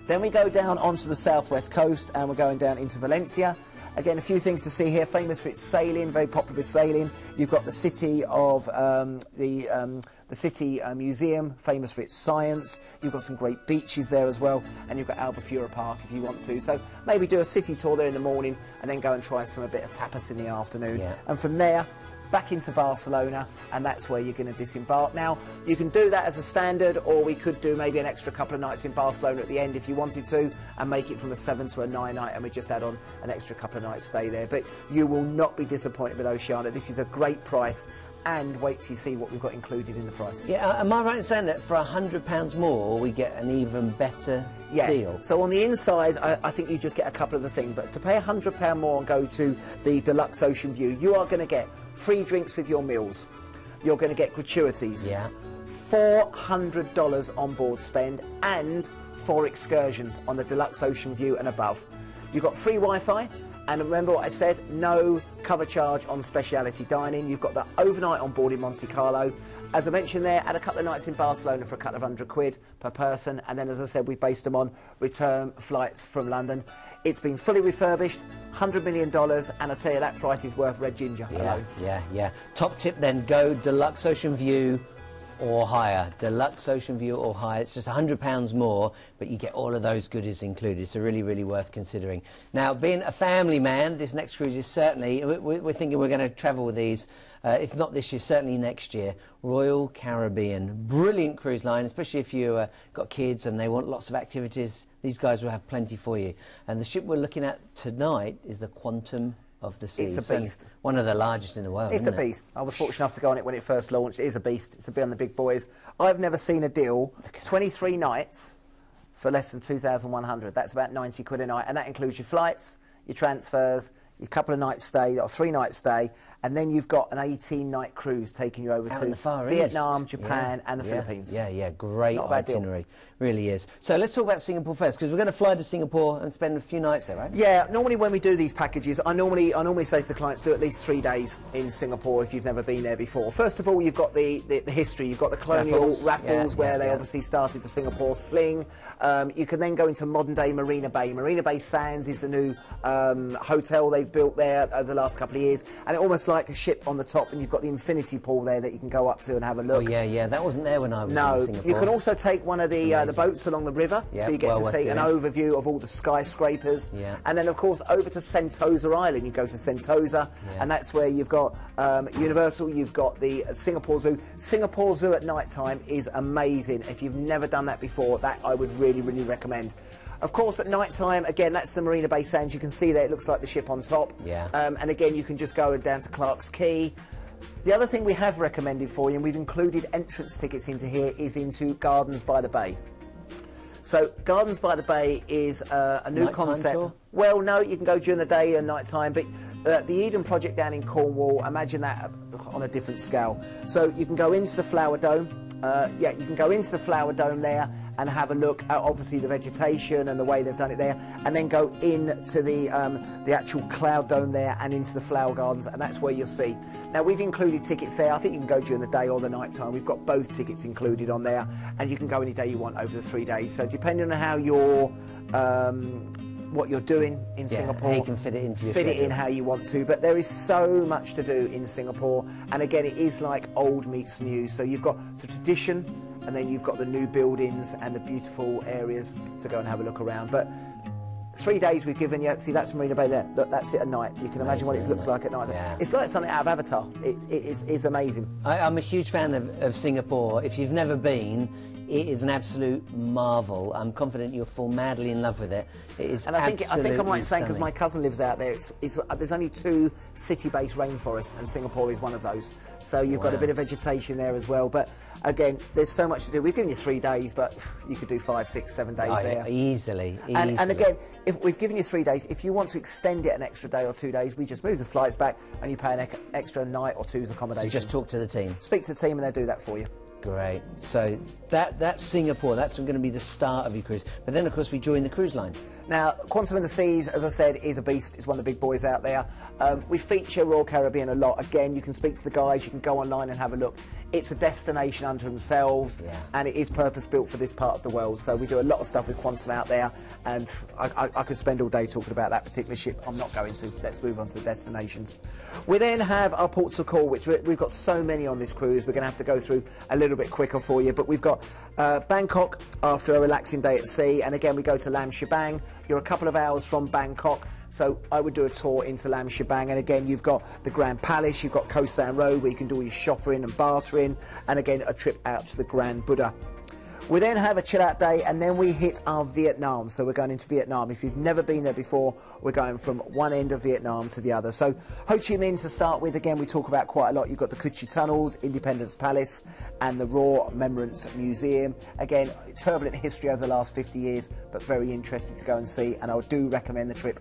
[SPEAKER 2] Then we go down onto the southwest coast, and we're going down into Valencia. Again, a few things to see here. Famous for its sailing, very popular with sailing. You've got the city of the city museum, famous for its science. You've got some great beaches there as well, and you've got Albufeira Park if you want to. So maybe do a city tour there in the morning, and then go and try a bit of tapas in the afternoon. Yeah. And from there, back into Barcelona, and that's where you're going to disembark. Now, you can do that as a standard, or we could do maybe an extra couple of nights in Barcelona at the end if you wanted to, and make it from a 7 to a 9 night, and we just add on an extra couple of nights stay there. But you will not be disappointed with Oceania. This is a great price, and wait till you see what we've got included in the price.
[SPEAKER 1] Yeah, am I right in saying that for £100 more we get an even better deal?
[SPEAKER 2] So on the inside, I think you just get a couple of the things, but to pay £100 more and go to the Deluxe Ocean View, you are going to get free drinks with your meals. You're going to get gratuities.
[SPEAKER 1] Yeah.
[SPEAKER 2] $400 on board spend, and 4 excursions on the Deluxe Ocean View and above. You've got free Wi-Fi, and remember what I said, no cover charge on speciality dining. You've got the overnight on board in Monte Carlo. As I mentioned there, had a couple of nights in Barcelona for a couple of £100 per person, and then, as I said, we based them on return flights from London. It's been fully refurbished, $100 million, and I tell you, that price is worth red ginger alone.
[SPEAKER 1] Yeah. Top tip then, go Deluxe Ocean View or higher. Deluxe Ocean View or higher. It's just £100 more, but you get all of those goodies included, so really, really worth considering. Now, being a family man, this next cruise is certainly, we're thinking we're going to travel with these, if not this year, certainly next year. Royal Caribbean. Brilliant cruise line, especially if you've got kids and they want lots of activities. These guys will have plenty for you. And the ship we're looking at tonight is the Quantum of the sea.
[SPEAKER 2] It's a beast.
[SPEAKER 1] One of the largest in the world.
[SPEAKER 2] It's a beast. I was fortunate enough to go on it when it first launched. It is a beast. It's a bit on the big boys. I've never seen a deal, 23 nights for less than 2,100. That's about 90 quid a night, and that includes your flights, your transfers, your couple of nights stay, or 3 nights stay, and then you've got an 18-night cruise taking you over
[SPEAKER 1] Out
[SPEAKER 2] to
[SPEAKER 1] in the Far
[SPEAKER 2] Vietnam,
[SPEAKER 1] East.
[SPEAKER 2] Japan, and the Philippines.
[SPEAKER 1] Yeah, great
[SPEAKER 2] Not a bad deal.
[SPEAKER 1] itinerary, really is. So let's talk about Singapore first, because we're going to fly to Singapore and spend a few nights there, right?
[SPEAKER 2] Yeah, normally when we do these packages, I normally say to the clients, do at least 3 days in Singapore if you've never been there before. First of all, you've got the history. You've got the colonial raffles where they obviously started the Singapore sling. You can then go into modern-day Marina Bay. Marina Bay Sands is the new hotel they've built there over the last couple of years, and it's almost like a ship on the top, and you've got the infinity pool there that you can go up to and have a look.
[SPEAKER 1] Oh, yeah, that wasn't there when I was in Singapore.
[SPEAKER 2] You can also take one of the boats along the river, so you get to take an overview of all the skyscrapers. Yeah. And then, of course, over to Sentosa Island. You go to Sentosa, and that's where you've got Universal, you've got the Singapore Zoo. Singapore Zoo at night time is amazing. If you've never done that before, that I would really, really recommend. Of course, at night time, again, that's the Marina Bay Sands. You can see there, it looks like the ship on top. Yeah. And again, you can just go down to Clark's Quay. The other thing we have recommended for you, and we've included entrance tickets into here, is into Gardens by the Bay. So Gardens by the Bay is a new concept. Tour? Well, no, you can go during the day and night time, but the Eden project down in Cornwall, imagine that on a different scale. So you can go into the Flower Dome. You can go into the Flower Dome there and have a look at obviously the vegetation and the way they've done it there, and then go into the actual Cloud Dome there and into the Flower Gardens, and that's where you'll see. Now, we've included tickets there. I think you can go during the day or the night time. We've got both tickets included on there, and you can go any day you want over the 3 days. So depending on how you're what you're doing in Singapore,
[SPEAKER 1] how you can fit it into your
[SPEAKER 2] fit
[SPEAKER 1] schedule.
[SPEAKER 2] it in how you want to, but there is so much to do in Singapore, and again, it is like old meets new. So you've got the tradition, and then you've got the new buildings and the beautiful areas to go and have a look around. But 3 days we've given you. See, that's Marina Bay there. Look, that's it at night. You can imagine what it looks like at night. Yeah. It's like something out of Avatar. It's amazing.
[SPEAKER 1] I'm a huge fan of Singapore. If you've never been, it is an absolute marvel. I'm confident you'll fall madly in love with it. It is
[SPEAKER 2] and I think I'm right in saying, because
[SPEAKER 1] stunning.
[SPEAKER 2] my cousin lives out there, there's only 2 city-based rainforests, and Singapore is one of those. So you've got a bit of vegetation there as well. But again, there's so much to do. We've given you 3 days, but you could do 5, 6, 7 days there.
[SPEAKER 1] Easily.
[SPEAKER 2] And again, if we've given you 3 days, if you want to extend it an extra day or 2 days, we just move the flights back and you pay an extra night or two's accommodation.
[SPEAKER 1] So just talk to the team.
[SPEAKER 2] Speak to the team and they'll do that for you.
[SPEAKER 1] Great. So that's Singapore. That's going to be the start of your cruise. But then, of course, we join the cruise line.
[SPEAKER 2] Now, Quantum of the Seas, as I said, is a beast. It's one of the big boys out there. We feature Royal Caribbean a lot. Again, you can speak to the guys. You can go online and have a look. It's a destination unto themselves, and it is purpose-built for this part of the world. So we do a lot of stuff with Quantum out there, and I could spend all day talking about that particular ship. I'm not going to. Let's move on to the destinations. We then have our ports of call, which we've got so many on this cruise. We're going to have to go through a little bit quicker for you, but we've got Bangkok after a relaxing day at sea, and again we go to Lam Shebang. You're a couple of hours from Bangkok, so I would do a tour into Lam Shebang, and again you've got the Grand Palace, you've got Koh San Road where you can do all your shopping and bartering, and again a trip out to the Grand Buddha. We then have a chill out day, and then we hit our Vietnam. So we're going into Vietnam. If you've never been there before, we're going from one end of Vietnam to the other. So Ho Chi Minh to start with, again, we talk about quite a lot. You've got the Cu Chi Tunnels, Independence Palace, and the Raw Remembrance Museum. Again, turbulent history over the last 50 years, but very interesting to go and see, and I do recommend the trip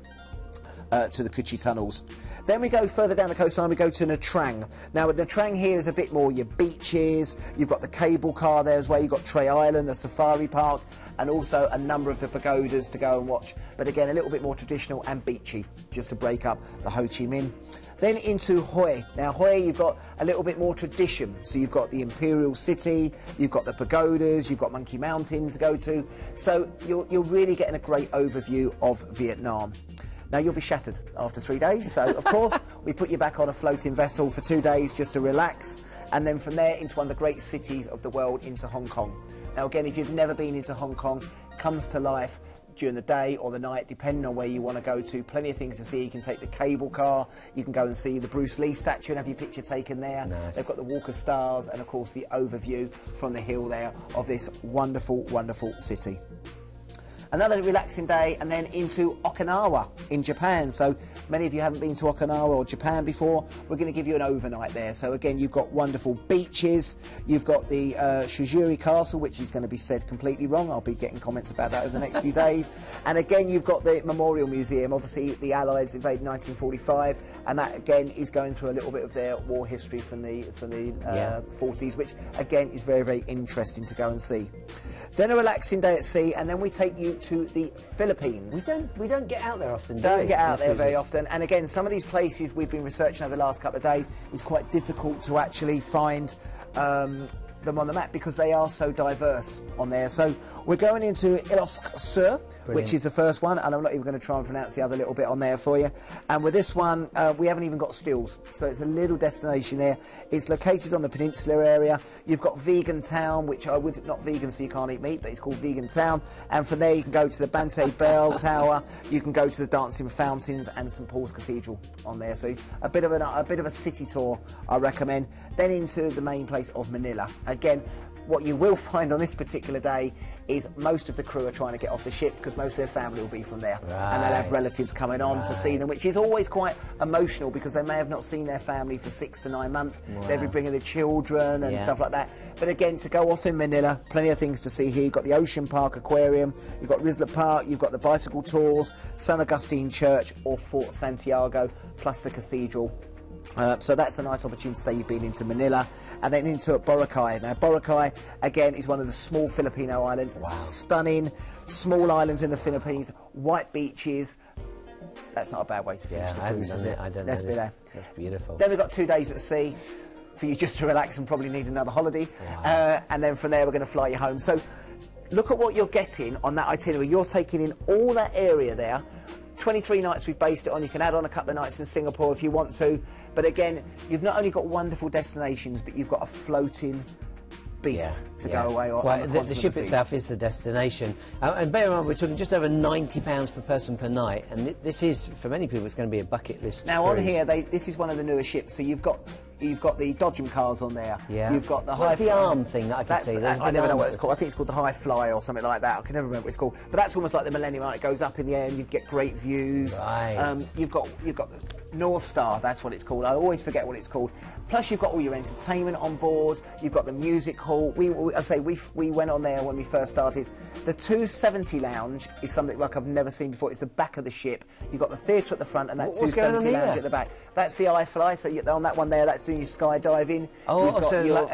[SPEAKER 2] to the Cu Chi Tunnels. Then we go further down the coastline, we go to Nha Trang. Now, Nha Trang here is a bit more your beaches, you've got the cable car there as well, you've got Trey Island, the safari park, and also a number of the pagodas to go and watch. But again, a little bit more traditional and beachy, just to break up the Ho Chi Minh. Then into Hue. Now, Hue, you've got a little bit more tradition. So you've got the Imperial City, you've got the pagodas, you've got Monkey Mountain to go to. So you're really getting a great overview of Vietnam. Now, you'll be shattered after 3 days, so of course we put you back on a floating vessel for 2 days just to relax, and then from there into one of the great cities of the world, into Hong Kong. Now again, if you've never been into Hong Kong, it comes to life during the day or the night, depending on where you want to go to. Plenty of things to see. You can take the cable car, you can go and see the Bruce Lee statue and have your picture taken there. Nice. They've got the Walk of Stars and of course the overview from the hill there of this wonderful, wonderful city. another relaxing day, and then into Okinawa in Japan. So many of you haven't been to Okinawa or Japan before. We're going to give you an overnight there. So again, you've got wonderful beaches. You've got the Shujiri Castle, which is going to be said completely wrong. I'll be getting comments about that over the next few days. And again, you've got the Memorial Museum. Obviously, the Allies invaded 1945, and that again is going through a little bit of their war history from the 40s, which again is very, very interesting to go and see. Then a relaxing day at sea, and then we take you to the Philippines.
[SPEAKER 1] We don't get out there often, do we?
[SPEAKER 2] Don't get out there very often. And again, some of these places we've been researching over the last couple of days, it's quite difficult to actually find them on the map because they are so diverse on there. So we're going into Ilocos Sur, which is the first one, and I'm not even going to try and pronounce the other little bit on there for you. And with this one, we haven't even got stills, so it's a little destination there. It's located on the peninsula area. You've got Vegan Town, which I would not vegan, so you can't eat meat, but it's called Vegan Town. And from there, you can go to the Bante Bell Tower. You can go to the Dancing Fountains and St Paul's Cathedral on there. So a bit of a city tour, I recommend. Then into the main place of Manila. Again, what you will find on this particular day is most of the crew are trying to get off the ship because most of their family will be from there.
[SPEAKER 1] Right.
[SPEAKER 2] And they'll have relatives coming on to see them, which is always quite emotional because they may have not seen their family for 6 to 9 months.
[SPEAKER 1] Wow.
[SPEAKER 2] They'll be bringing the children and stuff like that. But again, to go off in Manila, plenty of things to see here. You've got the Ocean Park Aquarium, you've got Risla Park, you've got the bicycle tours, San Agustin Church or Fort Santiago, plus the cathedral. So that's a nice opportunity to say you've been into Manila. And then into Boracay. Now Boracay again is one of the small Filipino islands.
[SPEAKER 1] Wow.
[SPEAKER 2] Stunning small islands in the Philippines, white beaches. That's not a bad way to finish the cruise, is it?
[SPEAKER 1] I don't
[SPEAKER 2] Let's
[SPEAKER 1] know.
[SPEAKER 2] be there.
[SPEAKER 1] That's beautiful.
[SPEAKER 2] Then we've got 2 days at sea for you just to relax and probably need another holiday.
[SPEAKER 1] Wow.
[SPEAKER 2] And then from there we're going to fly you home. So look at what you're getting on that itinerary. You're taking in all that area there. 23 nights we've based it on. You can add on a couple of nights in Singapore if you want to. But again, you've not only got wonderful destinations, but you've got a floating beast to go away on.
[SPEAKER 1] Well, the ship itself is the destination. And bear in mind, we're talking just over £90 per person per night. And this is, for many people, it's going to be a bucket list
[SPEAKER 2] Now
[SPEAKER 1] cruise.
[SPEAKER 2] on here, this is one of the newer ships. So you've got the dodgem cars on there.
[SPEAKER 1] Yeah.
[SPEAKER 2] You've got the
[SPEAKER 1] What's
[SPEAKER 2] high
[SPEAKER 1] the arm thing that I can see?
[SPEAKER 2] I never know what it's called. I think it's called the High Fly or something like that. I can never remember what it's called. But that's almost like the Millennium Arm. It goes up in the air and you get great views.
[SPEAKER 1] Right.
[SPEAKER 2] You've got the North Star. That's what it's called. I always forget what it's called. Plus you've got all your entertainment on board. You've got the music hall. We went on there when we first started. The 270 lounge is something like I've never seen before. It's the back of the ship. You've got the theatre at the front and that 270 lounge at the back. That's the iFly. So on that one there, that's doing your skydiving.
[SPEAKER 1] Oh, so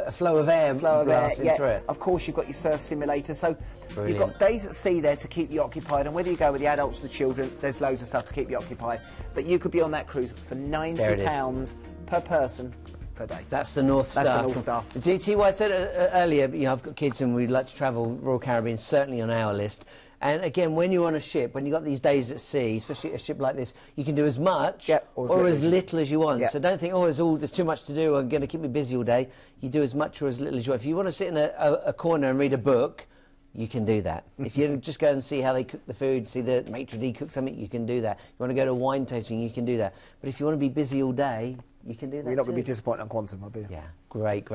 [SPEAKER 1] a flow of air blasting through it.
[SPEAKER 2] Of course, you've got your surf simulator. So
[SPEAKER 1] Brilliant.
[SPEAKER 2] You've got days at sea there to keep you occupied. And whether you go with the adults or the children, there's loads of stuff to keep you occupied. But you could be on that cruise for £90 per person per day.
[SPEAKER 1] That's the North Star.
[SPEAKER 2] That's the North Star.
[SPEAKER 1] See what I said earlier, I've got kids and we'd like to travel. Royal Caribbean certainly on our list. And again, when you're on a ship, when you've got these days at sea, especially a ship like this, you can do as much or as little as you want. So don't think, there's too much to do, I'm going to keep me busy all day. You do as much or as little as you want. If you want to sit in a corner and read a book, you can do that. If you just go and see how they cook the food, see the maitre d' cook something, you can do that. You want to go to wine tasting, you can do that. But if you want to be busy all day, you can do that.
[SPEAKER 2] You're not going to be disappointed on Quantum, I'll be.
[SPEAKER 1] Yeah, great.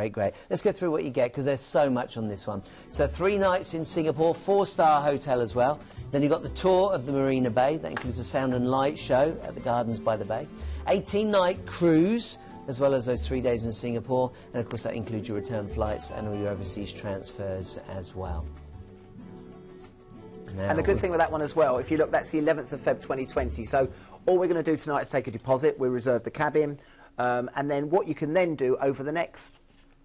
[SPEAKER 1] Let's go through what you get, because there's so much on this one. So 3 nights in Singapore, 4-star hotel as well. Then you've got the tour of the Marina Bay. That includes a sound and light show at the Gardens by the Bay. 18-night cruise, as well as those 3 days in Singapore. And of course that includes your return flights and all your overseas transfers as well.
[SPEAKER 2] And the good thing with that one as well, if you look, that's the 11th of Feb 2020. So all we're going to do tonight is take a deposit. We reserve the cabin. And then what you can then do over the next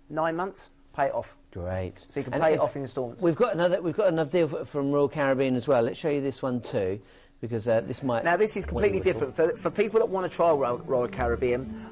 [SPEAKER 2] 9 months, pay it off.
[SPEAKER 1] Great.
[SPEAKER 2] So you can pay it off in instalments.
[SPEAKER 1] We've got another deal from Royal Caribbean as well. Let's show you this one too, because this might...
[SPEAKER 2] Now this is completely different. For people that want to try Royal Caribbean,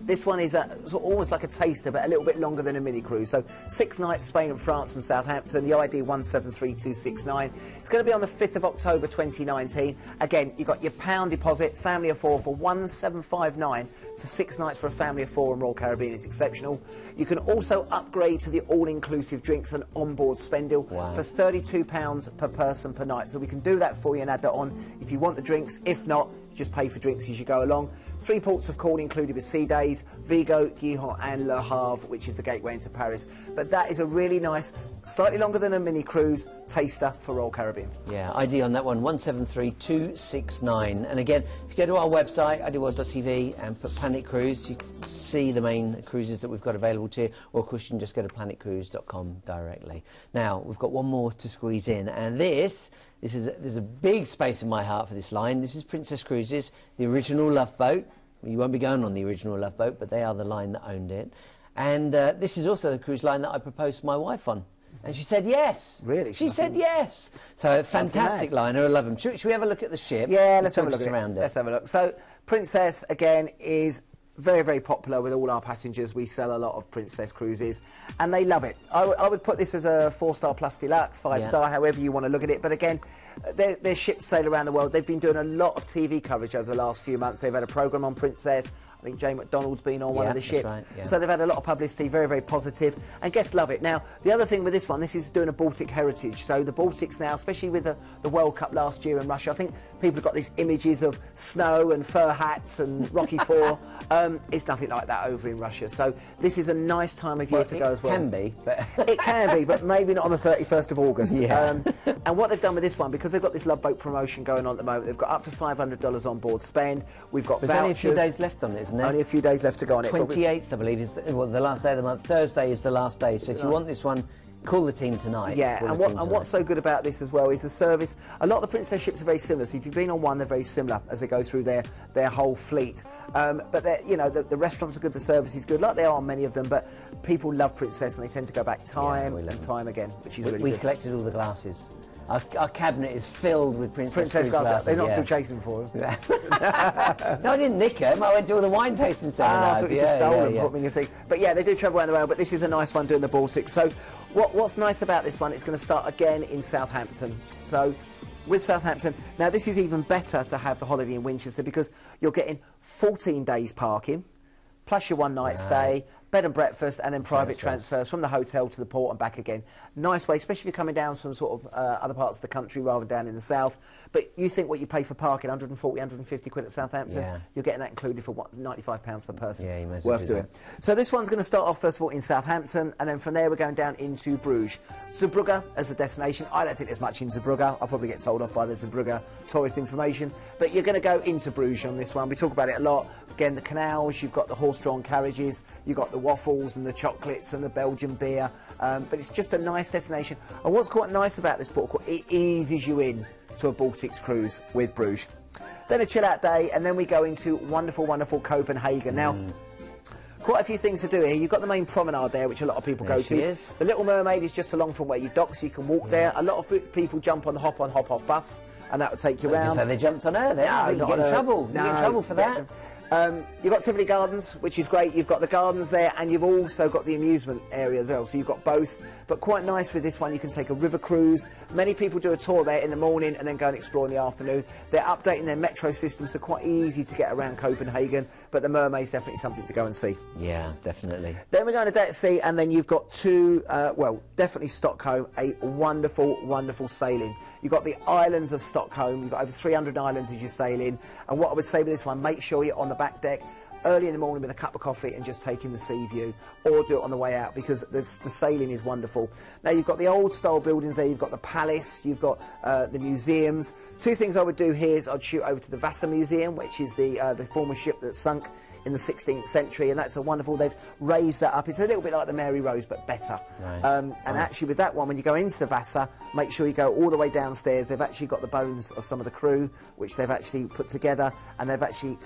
[SPEAKER 2] this one is almost like a taster, but a little bit longer than a mini cruise. So 6 nights, Spain and France from Southampton, the ID 173269. It's going to be on the 5th of October 2019. Again, you've got your £1 deposit, family of 4 for 1759 for 6 nights for a family of 4 on Royal Caribbean is exceptional. You can also upgrade to the all-inclusive drinks and onboard spendel for £32 per person per night. So we can do that for you and add that on if you want the drinks. If not, just pay for drinks as you go along.
[SPEAKER 3] 3 ports of call included with sea days, Vigo, Gijón and Le Havre, which is the gateway into Paris. But that is a really nice, slightly longer than a mini cruise, taster for Royal Caribbean.
[SPEAKER 1] Yeah, ID on that one, 173269. And again, if you go to our website, ideaworld.tv, and put Planet Cruise, you can see the main cruises that we've got available to you, or of course you can just go to planetcruise.com directly. Now, we've got one more to squeeze in, and there's a big space in my heart for this line. This is Princess Cruises, the original Love Boat. You won't be going on the original Love Boat, but they are the line that owned it. And this is also the cruise line that I proposed to my wife on. And she said yes.
[SPEAKER 2] Really?
[SPEAKER 1] She said yes. So a fantastic liner. I love them. Should we have a look at the ship?
[SPEAKER 2] Yeah, let's have a look
[SPEAKER 1] around it.
[SPEAKER 2] Let's have a look. So Princess, again, is very, very popular with all our passengers. We sell a lot of Princess cruises, and they love it. I would put this as a 4-star plus deluxe, 5-star, however you want to look at it. But again, their ships sail around the world. They've been doing a lot of TV coverage over the last few months. They've had a programme on Princess. I think Jane McDonald's been on one of the ships.
[SPEAKER 1] Right, yeah.
[SPEAKER 2] So they've had a lot of publicity, very, very positive, and guests love it. Now, the other thing with this one, this is doing a Baltic heritage. So the Baltics now, especially with the World Cup last year in Russia, I think people have got these images of snow and fur hats and Rocky IV. It's nothing like that over in Russia. So this is a nice time of year to go as well.
[SPEAKER 1] It can be, but...
[SPEAKER 2] It can be, but maybe not on the 31st of August.
[SPEAKER 1] Yeah.
[SPEAKER 2] And what they've done with this one, because they've got this Love Boat promotion going on at the moment, they've got up to $500 on board spend. We've got
[SPEAKER 1] There's
[SPEAKER 2] vouchers.
[SPEAKER 1] only a few days left on it, isn't there?
[SPEAKER 2] Only a few days left to go on it.
[SPEAKER 1] 28th, I believe, is the last day of the month. Thursday is the last day. So if you want this one, call the team tonight.
[SPEAKER 2] Yeah, and what's so good about this as well is the service. A lot of the Princess ships are very similar. So if you've been on one, they're very similar as they go through their whole fleet. But the restaurants are good, the service is good, like they are on many of them. But people love Princess, and they tend to go back time and time again, which is really good.
[SPEAKER 1] We collected all the glasses. Our cabinet is filled with Princess
[SPEAKER 2] glasses. They're not still chasing for them.
[SPEAKER 1] No, I didn't nick them. I went to all the wine tasting seminars.
[SPEAKER 2] I thought you just stole them, put them in your seat. But yeah, they do travel around the world, but this is a nice one doing the Baltic. So what's nice about this one, it's going to start again in Southampton. So with Southampton, now this is even better to have the holiday in Winchester because you're getting 14 days parking, plus your one-night stay, bed and breakfast, and then private transfers from the hotel to the port and back again. Nice way, especially if you're coming down from sort of other parts of the country rather than down in the south. But you think what you pay for parking, 140, 150 quid at Southampton, you're getting that included for what, £95 per person.
[SPEAKER 1] Yeah, you might as well
[SPEAKER 2] worth doing. So this one's going to start off first of all in Southampton, and then from there we're going down into Bruges. Zeebrugge as a destination. I don't think there's much in Zeebrugge. I'll probably get told off by the Zeebrugge tourist information. But you're going to go into Bruges on this one. We talk about it a lot. Again, the canals, you've got the horse-drawn carriages, you've got the waffles and the chocolates and the Belgian beer. But it's just a nice destination. And what's quite nice about this port, it eases you in to a Baltics cruise with Bruges. Then a chill-out day, and then we go into wonderful, wonderful Copenhagen. Now, quite a few things to do here. You've got the main promenade there, which a lot of people go to. The Little Mermaid is just along from where you dock, so you can walk there. A lot of people jump on the hop-on, hop-off bus, and that will take you around.
[SPEAKER 1] So they jumped on her there. No, you get in trouble. You get in trouble for that.
[SPEAKER 2] You've got Tivoli Gardens, which is great. You've got the gardens there, and you've also got the amusement area as well. So you've got both. But quite nice with this one, you can take a river cruise. Many people do a tour there in the morning and then go and explore in the afternoon. They're updating their metro system, so quite easy to get around Copenhagen. But the Mermaid's definitely something to go and see.
[SPEAKER 1] Yeah, definitely.
[SPEAKER 2] Then we're going to Dead Sea, and then you've got definitely Stockholm, a wonderful, wonderful sailing. You've got the islands of Stockholm. You've got over 300 islands as you're sailing. And what I would say with this one, make sure you're on the back deck early in the morning with a cup of coffee and just taking the sea view, or do it on the way out because the sailing is wonderful. Now you've got the old style buildings there, you've got the palace, you've got the museums. Two things I would do here is I'd shoot over to the Vasa Museum, which is the former ship that sunk in the 16th century, and that's a wonderful, they've raised that up. It's a little bit like the Mary Rose but better. Right. Actually with that one, when you go into the Vasa, make sure you go all the way downstairs. They've actually got the bones of some of the crew, which they've actually put together, and they've actually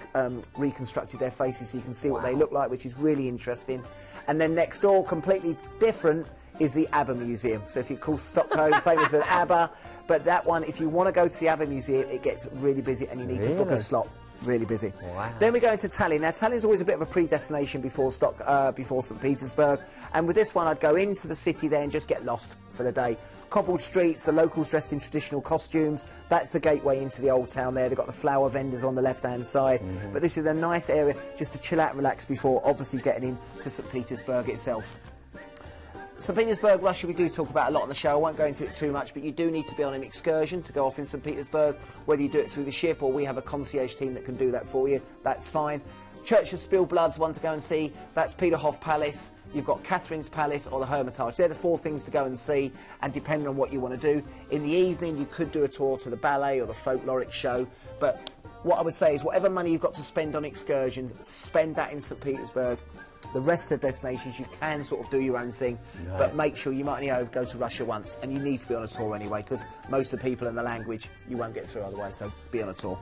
[SPEAKER 2] reconstructed their faces so you can see what they look like, which is really interesting. And then next door, completely different, is the ABBA Museum. So if you call Stockholm famous for ABBA, but that one, if you want to go to the ABBA Museum, it gets really busy and you need to book a slot. Really busy. Wow. Then we go into Tallinn. Now Tallinn's always a bit of a predestination before St. Petersburg, and with this one I'd go into the city there and just get lost for the day. Cobbled streets, the locals dressed in traditional costumes. That's the gateway into the old town there. They've got the flower vendors on the left-hand side. But this is a nice area just to chill out and relax before obviously getting into St. Petersburg itself.
[SPEAKER 3] St. Petersburg, Russia, we do talk about a lot on the show. I won't go into it too much, but you do need to be on an excursion to go off in St. Petersburg, whether you do it through the ship or we have a concierge team that can do that for you. That's fine. Church of Spilled Blood's one to go and see. That's Peterhof Palace. You've got Catherine's Palace or the Hermitage. They're the 4 things to go and see, and depending on what you want to do. In the evening, you could do a tour to the ballet or the folkloric show, but what I would say is whatever money you've got to spend on excursions, spend that in St. Petersburg. The rest of the destinations, you can sort of do your own thing, but make sure you might only go to Russia once, and you need to be on a tour anyway, because most of the people and the language, you won't get through otherwise, so be on a tour.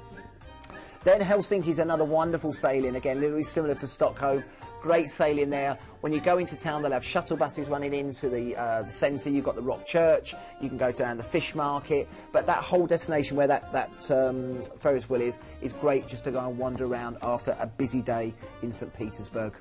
[SPEAKER 3] Then Helsinki's another wonderful sailing, again, literally similar to Stockholm. Great sailing there. When you go into town, they'll have shuttle buses running into the centre. You've got the Rock Church. You can go down the fish market. But that whole destination where that Ferris wheel is great just to go and wander around after a busy day in St. Petersburg.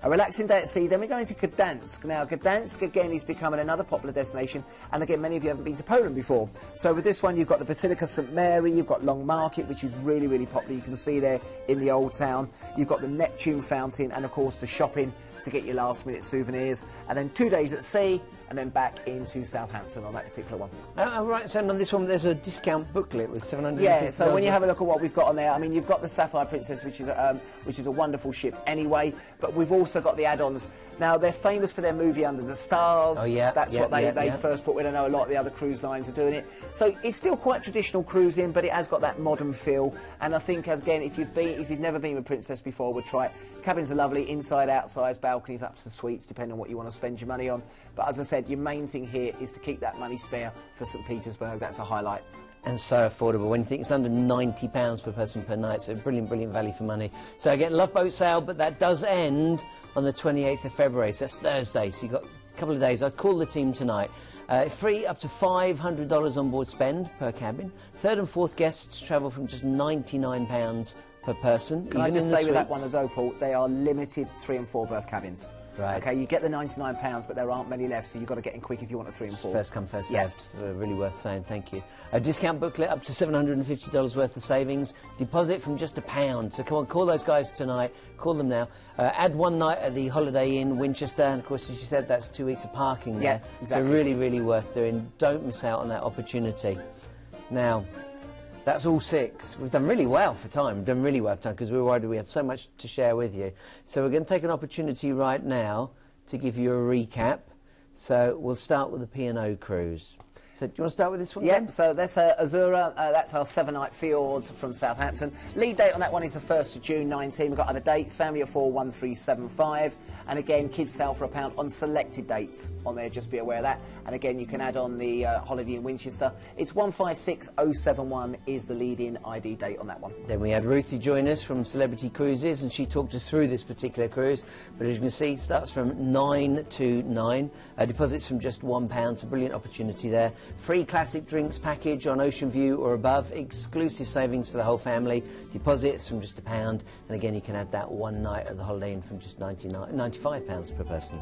[SPEAKER 3] A relaxing day at sea, then we're going to Gdansk. Now, Gdansk, again, is becoming another popular destination, and again, many of you haven't been to Poland before. So with this one, you've got the Basilica St. Mary, you've got Long Market, which is really, really popular. You can see there in the old town. You've got the Neptune Fountain, and of course, the shopping to get your last-minute souvenirs. And then 2 days at sea, and then back into Southampton on that particular one.
[SPEAKER 1] Right, so on this one, there's a discount booklet with 750.
[SPEAKER 3] Yeah, so when you have a look at what we've got on there, I mean, you've got the Sapphire Princess, which is a wonderful ship anyway, but we've also got the add-ons. Now, they're famous for their movie Under the Stars. Oh, yeah. That's what they first put with. I know a lot of the other cruise lines are doing it. So it's still quite traditional cruising, but it has got that modern feel. And I think, again, if you've never been with Princess before, I would try it. Cabins are lovely, inside, outside, balconies, up to the suites, depending on what you want to spend your money on. But as I said, your main thing here is to keep that money spare for St. Petersburg. That's a highlight.
[SPEAKER 1] And so affordable. When you think it's under £90 per person per night, so brilliant, brilliant value for money. So again, love boat sale, but that does end on the 28th of February, so that's Thursday. So you've got a couple of days. I'd call the team tonight. Free up to $500 on board spend per cabin. Third and fourth guests travel from just £99 per person.
[SPEAKER 3] Can I just say with that one as Opal, they are limited 3 and 4 berth cabins.
[SPEAKER 1] Right.
[SPEAKER 3] Okay, you get the £99, but there aren't many left, so you've got to get in quick if you want a 3 and 4.
[SPEAKER 1] First come, first served. Really worth saying, thank you. A discount booklet up to $750 worth of savings. Deposit from just £1. So come on, call those guys tonight. Call them now. Add 1 night at the Holiday Inn Winchester, and of course, as you said, that's 2 weeks of parking there.
[SPEAKER 3] Yeah, exactly.
[SPEAKER 1] So really, really worth doing. Don't miss out on that opportunity. Now, that's all 6. We've done really well for time. We've done really well for time because we were worried we had so much to share with you. So we're going to take an opportunity right now to give you a recap. So we'll start with the P&O cruise. So do you want to start with this one?
[SPEAKER 3] Yeah, so that's Azura, that's our 7-night Fjord from Southampton. Lead date on that one is the 1st of June 19. We've got other dates, family of 4, 1375. And again, kids sale for £1 on selected dates on there, just be aware of that. And again, you can add on the Holiday in Winchester. It's 156071 is the lead-in ID date on that one.
[SPEAKER 1] Then we had Ruthie join us from Celebrity Cruises, and she talked us through this particular cruise. But as you can see, it starts from 9 to 9. Deposits from just £1, so brilliant opportunity there. Free classic drinks package on Ocean View or above, exclusive savings for the whole family, deposits from just £1, and again you can add that 1 night at the Holiday Inn from just £95 per person.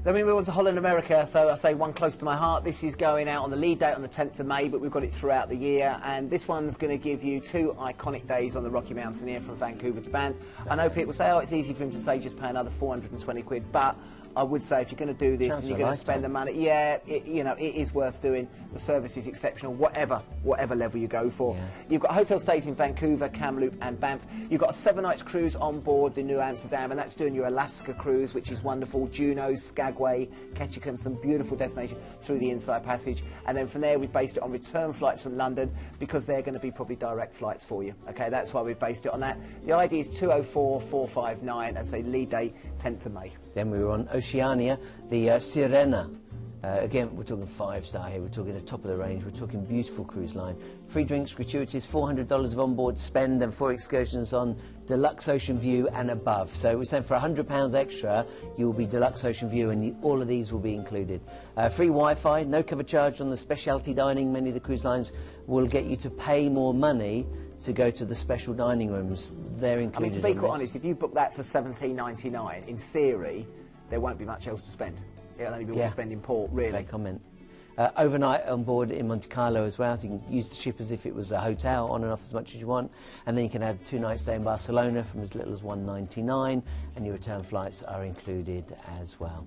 [SPEAKER 3] Then we move on to Holland America, so I say one close to my heart. This is going out on the lead date on the 10th of May, but we've got it throughout the year, and this one's going to give you 2 iconic days on the Rocky Mountaineer from Vancouver to Banff. I know people say, oh, it's easy for him to say just pay another 420 quid, but I would say if you're going to do this and you're going to spend the money, it is worth doing. The service is exceptional, whatever level you go for. Yeah. You've got hotel stays in Vancouver, Kamloops and Banff. You've got a 7-night cruise on board the Nieuw Amsterdam, and that's doing your Alaska cruise, which is wonderful. Juneau, Skagway, Ketchikan, some beautiful destinations through the Inside Passage. And then from there, we've based it on return flights from London because they're going to be probably direct flights for you. Okay, that's why we've based it on that. The ID is 204459, and say lead date 10th of May.
[SPEAKER 1] Then we were on Oceania, the Sirena. Again, we're talking 5-star here, we're talking the top of the range, we're talking beautiful cruise line. Free drinks, gratuities, $400 of onboard spend, and 4 excursions on Deluxe Ocean View and above. So we're saying for £100 extra, you will be Deluxe Ocean View, and all of these will be included. Free Wi-Fi, no cover charge on the specialty dining. Many of the cruise lines will get you to pay more money to go to the special dining rooms. They're included.
[SPEAKER 3] I mean, to be quite honest, if you book that for $17.99, in theory, there won't be much else to spend. It'll only be what you spend in port, really.
[SPEAKER 1] Fair comment. overnight on board in Monte Carlo as well, so you can use the ship as if it was a hotel, on and off as much as you want. And then you can have 2 nights stay in Barcelona from as little as $199, and your return flights are included as well.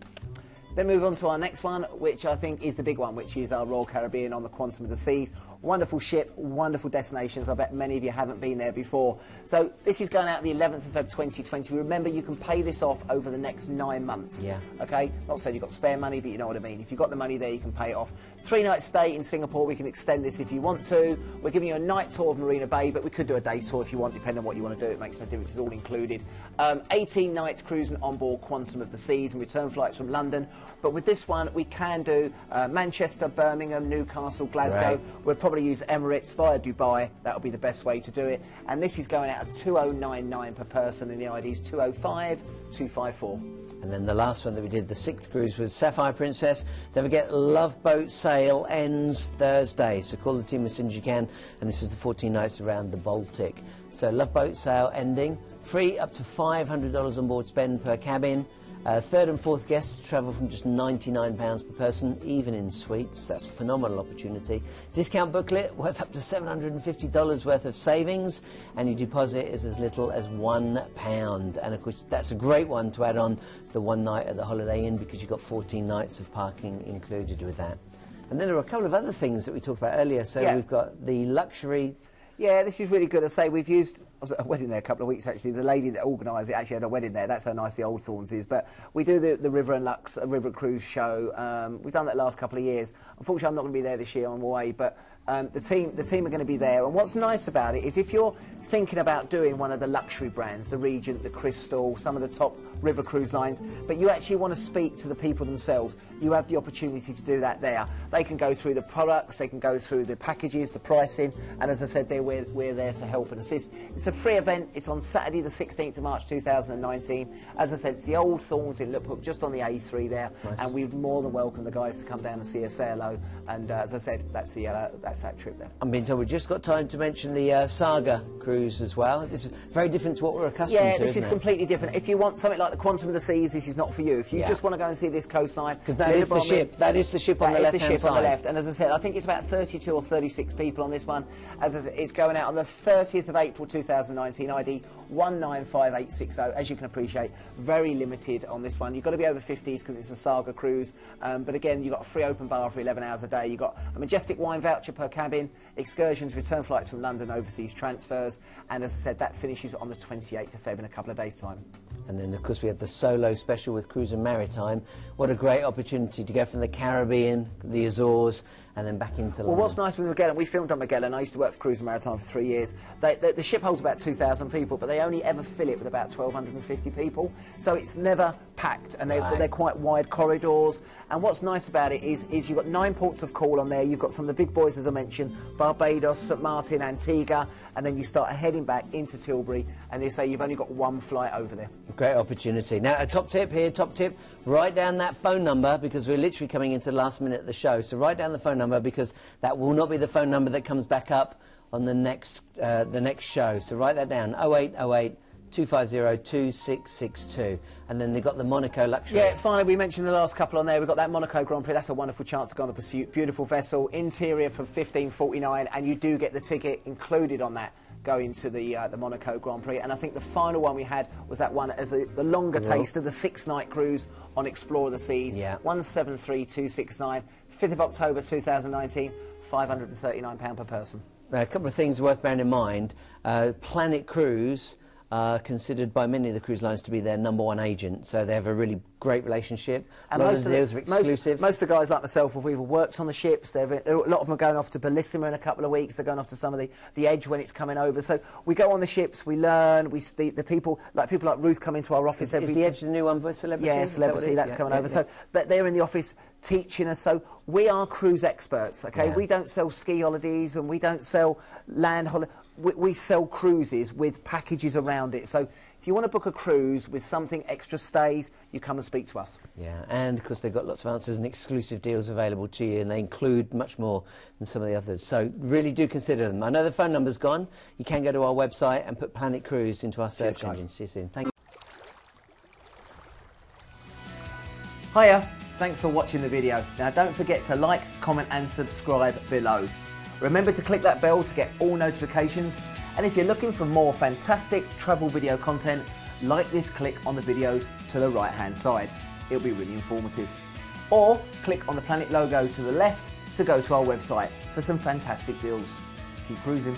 [SPEAKER 3] Then move on to our next one, which I think is the big one, which is our Royal Caribbean on the Quantum of the Seas. Wonderful ship, wonderful destinations. I bet many of you haven't been there before. So this is going out the 11th of Feb 2020. Remember, you can pay this off over the next 9 months.
[SPEAKER 1] Yeah.
[SPEAKER 3] Okay? Not saying you've got spare money, but you know what I mean. If you've got the money there, you can pay it off. 3-night stay in Singapore. We can extend this if you want to. We're giving you a night tour of Marina Bay, but we could do a day tour if you want, depending on what you want to do. It makes no difference. It's all included. 18 nights cruising on board Quantum of the Seas and return flights from London. But with this one, we can do Manchester, Birmingham, Newcastle, Glasgow.
[SPEAKER 1] Right.
[SPEAKER 3] We'll probably use Emirates via Dubai. That'll be the best way to do it. And this is going out at $2,099 per person, and the ID is 205,254.
[SPEAKER 1] And then the last one that we did, the 6th cruise, was Sapphire Princess. Don't forget, Love Boat Sail ends Thursday, so call the team as soon as you can. And this is the 14 nights around the Baltic. So Love Boat Sail ending, free up to $500 on board spend per cabin. 3rd and 4th guests travel from just £99 per person, even in suites. That's a phenomenal opportunity. Discount booklet worth up to $750 worth of savings, and your deposit is as little as £1. And of course, that's a great one to add on the 1 night at the Holiday Inn, because you've got 14 nights of parking included with that. And then there are a couple of other things that we talked about earlier. So
[SPEAKER 3] yeah.
[SPEAKER 1] We've got the luxury.
[SPEAKER 3] Yeah, this is really good. I say we've used. I was at a wedding there a couple of weeks actually. The lady that organised it actually had a wedding there. That's how nice the Old Thorns is. But we do the River and Lux River Cruise show. We've done that last couple of years. Unfortunately, I'm not going to be there this year. I'm away, but the team are going to be there. And what's nice about it is if you're thinking about doing one of the luxury brands, the Regent, the Crystal, some of the top river cruise lines, but you actually want to speak to the people themselves, you have the opportunity to do that there. They can go through the products, they can go through the packages, the pricing, and as I said, we're there to help and assist. It's a free event. It's on Saturday the 16th of March 2019. As I said, it's the Old Thorns in Liphook, just on the A3 there. Nice. And we'd more than welcome the guys to come down and see us, say hello. And as I said, that's that trip there.
[SPEAKER 1] I'm being told we've just got time to mention the Saga cruise as well. This is very different to what we're accustomed to.
[SPEAKER 3] Yeah, this is completely different. If you want something like the Quantum of the Seas, this is not for you. If you just want to go and see this coastline,
[SPEAKER 1] because that is the ship. That is the ship on the left-hand side.
[SPEAKER 3] On the left. And as I said, I think it's about 32 or 36 people on this one. As I said, it's going out on the 30th of April 2019. ID 195860. As you can appreciate, very limited on this one. You've got to be over 50s because it's a Saga cruise. But again, you've got a free open bar for 11 hours a day. You've got a majestic wine voucher per cabin, excursions, return flights from London, overseas transfers. And as I said, that finishes on the 28th of Feb in a couple of days' time.
[SPEAKER 1] And then, of course, we had the solo special with Cruise and Maritime. What a great opportunity to go from the Caribbean, the Azores, and then back into London.
[SPEAKER 3] Well, what's nice with Magellan, we filmed on Magellan. I used to work for Cruise and Maritime for 3 years. The ship holds about 2,000 people, but they only ever fill it with about 1,250 people. So it's never packed, and they're quite wide corridors. And what's nice about it is you've got 9 ports of call on there. You've got some of the big boys, as I mentioned, Barbados, St Martin, Antigua, and then you start heading back into Tilbury, and they say you've only got 1 flight over there.
[SPEAKER 1] Great opportunity. Now, a top tip here, write down that phone number, because we're literally coming into the last minute of the show. So write down the phone number, because that will not be the phone number that comes back up on the next show. So write that down, 0808 250 2662. And then they've got the Monaco luxury.
[SPEAKER 3] Yeah, finally, we mentioned the last couple on there. We've got that Monaco Grand Prix. That's a wonderful chance to go on the Pursuit. Beautiful vessel, interior for $15.49, and you do get the ticket included on that going to the Monaco Grand Prix. And I think the final one we had was that one as the longer taster, the 6-night cruise on Explore the Seas. Yeah. 173269, 5th of October 2019, £539 per person.
[SPEAKER 1] A couple of things worth bearing in mind. Planet Cruise are considered by many of the cruise lines to be their #1 agent, so they have a really great relationship.
[SPEAKER 3] And most of the guys like myself have either worked on the ships. A lot of them are going off to Bellissima in a couple of weeks. They're going off to some of the Edge when it's coming over. So we go on the ships, we learn. The people like Ruth come into our office every.
[SPEAKER 1] Is the Edge the new one for Celebrity?
[SPEAKER 3] Yeah, Celebrity. That's coming over. So they're in the office teaching us. So we are cruise experts. Okay, we don't sell ski holidays and we don't sell land holidays. We sell cruises with packages around it. So if you want to book a cruise with something extra stays, you come and speak to us.
[SPEAKER 1] Yeah, and of course they've got lots of answers and exclusive deals available to you, and they include much more than some of the others. So really do consider them. I know the phone number's gone. You can go to our website and put Planet Cruise into our search engine. See you soon. Thank you.
[SPEAKER 3] Hiya. thanks for watching the video. Now don't forget to like, comment and subscribe below. Remember to click that bell to get all notifications, and if you're looking for more fantastic travel video content, like this click on the videos to the right hand side. It'll be really informative. Or click on the Planet logo to the left to go to our website for some fantastic deals. Keep cruising.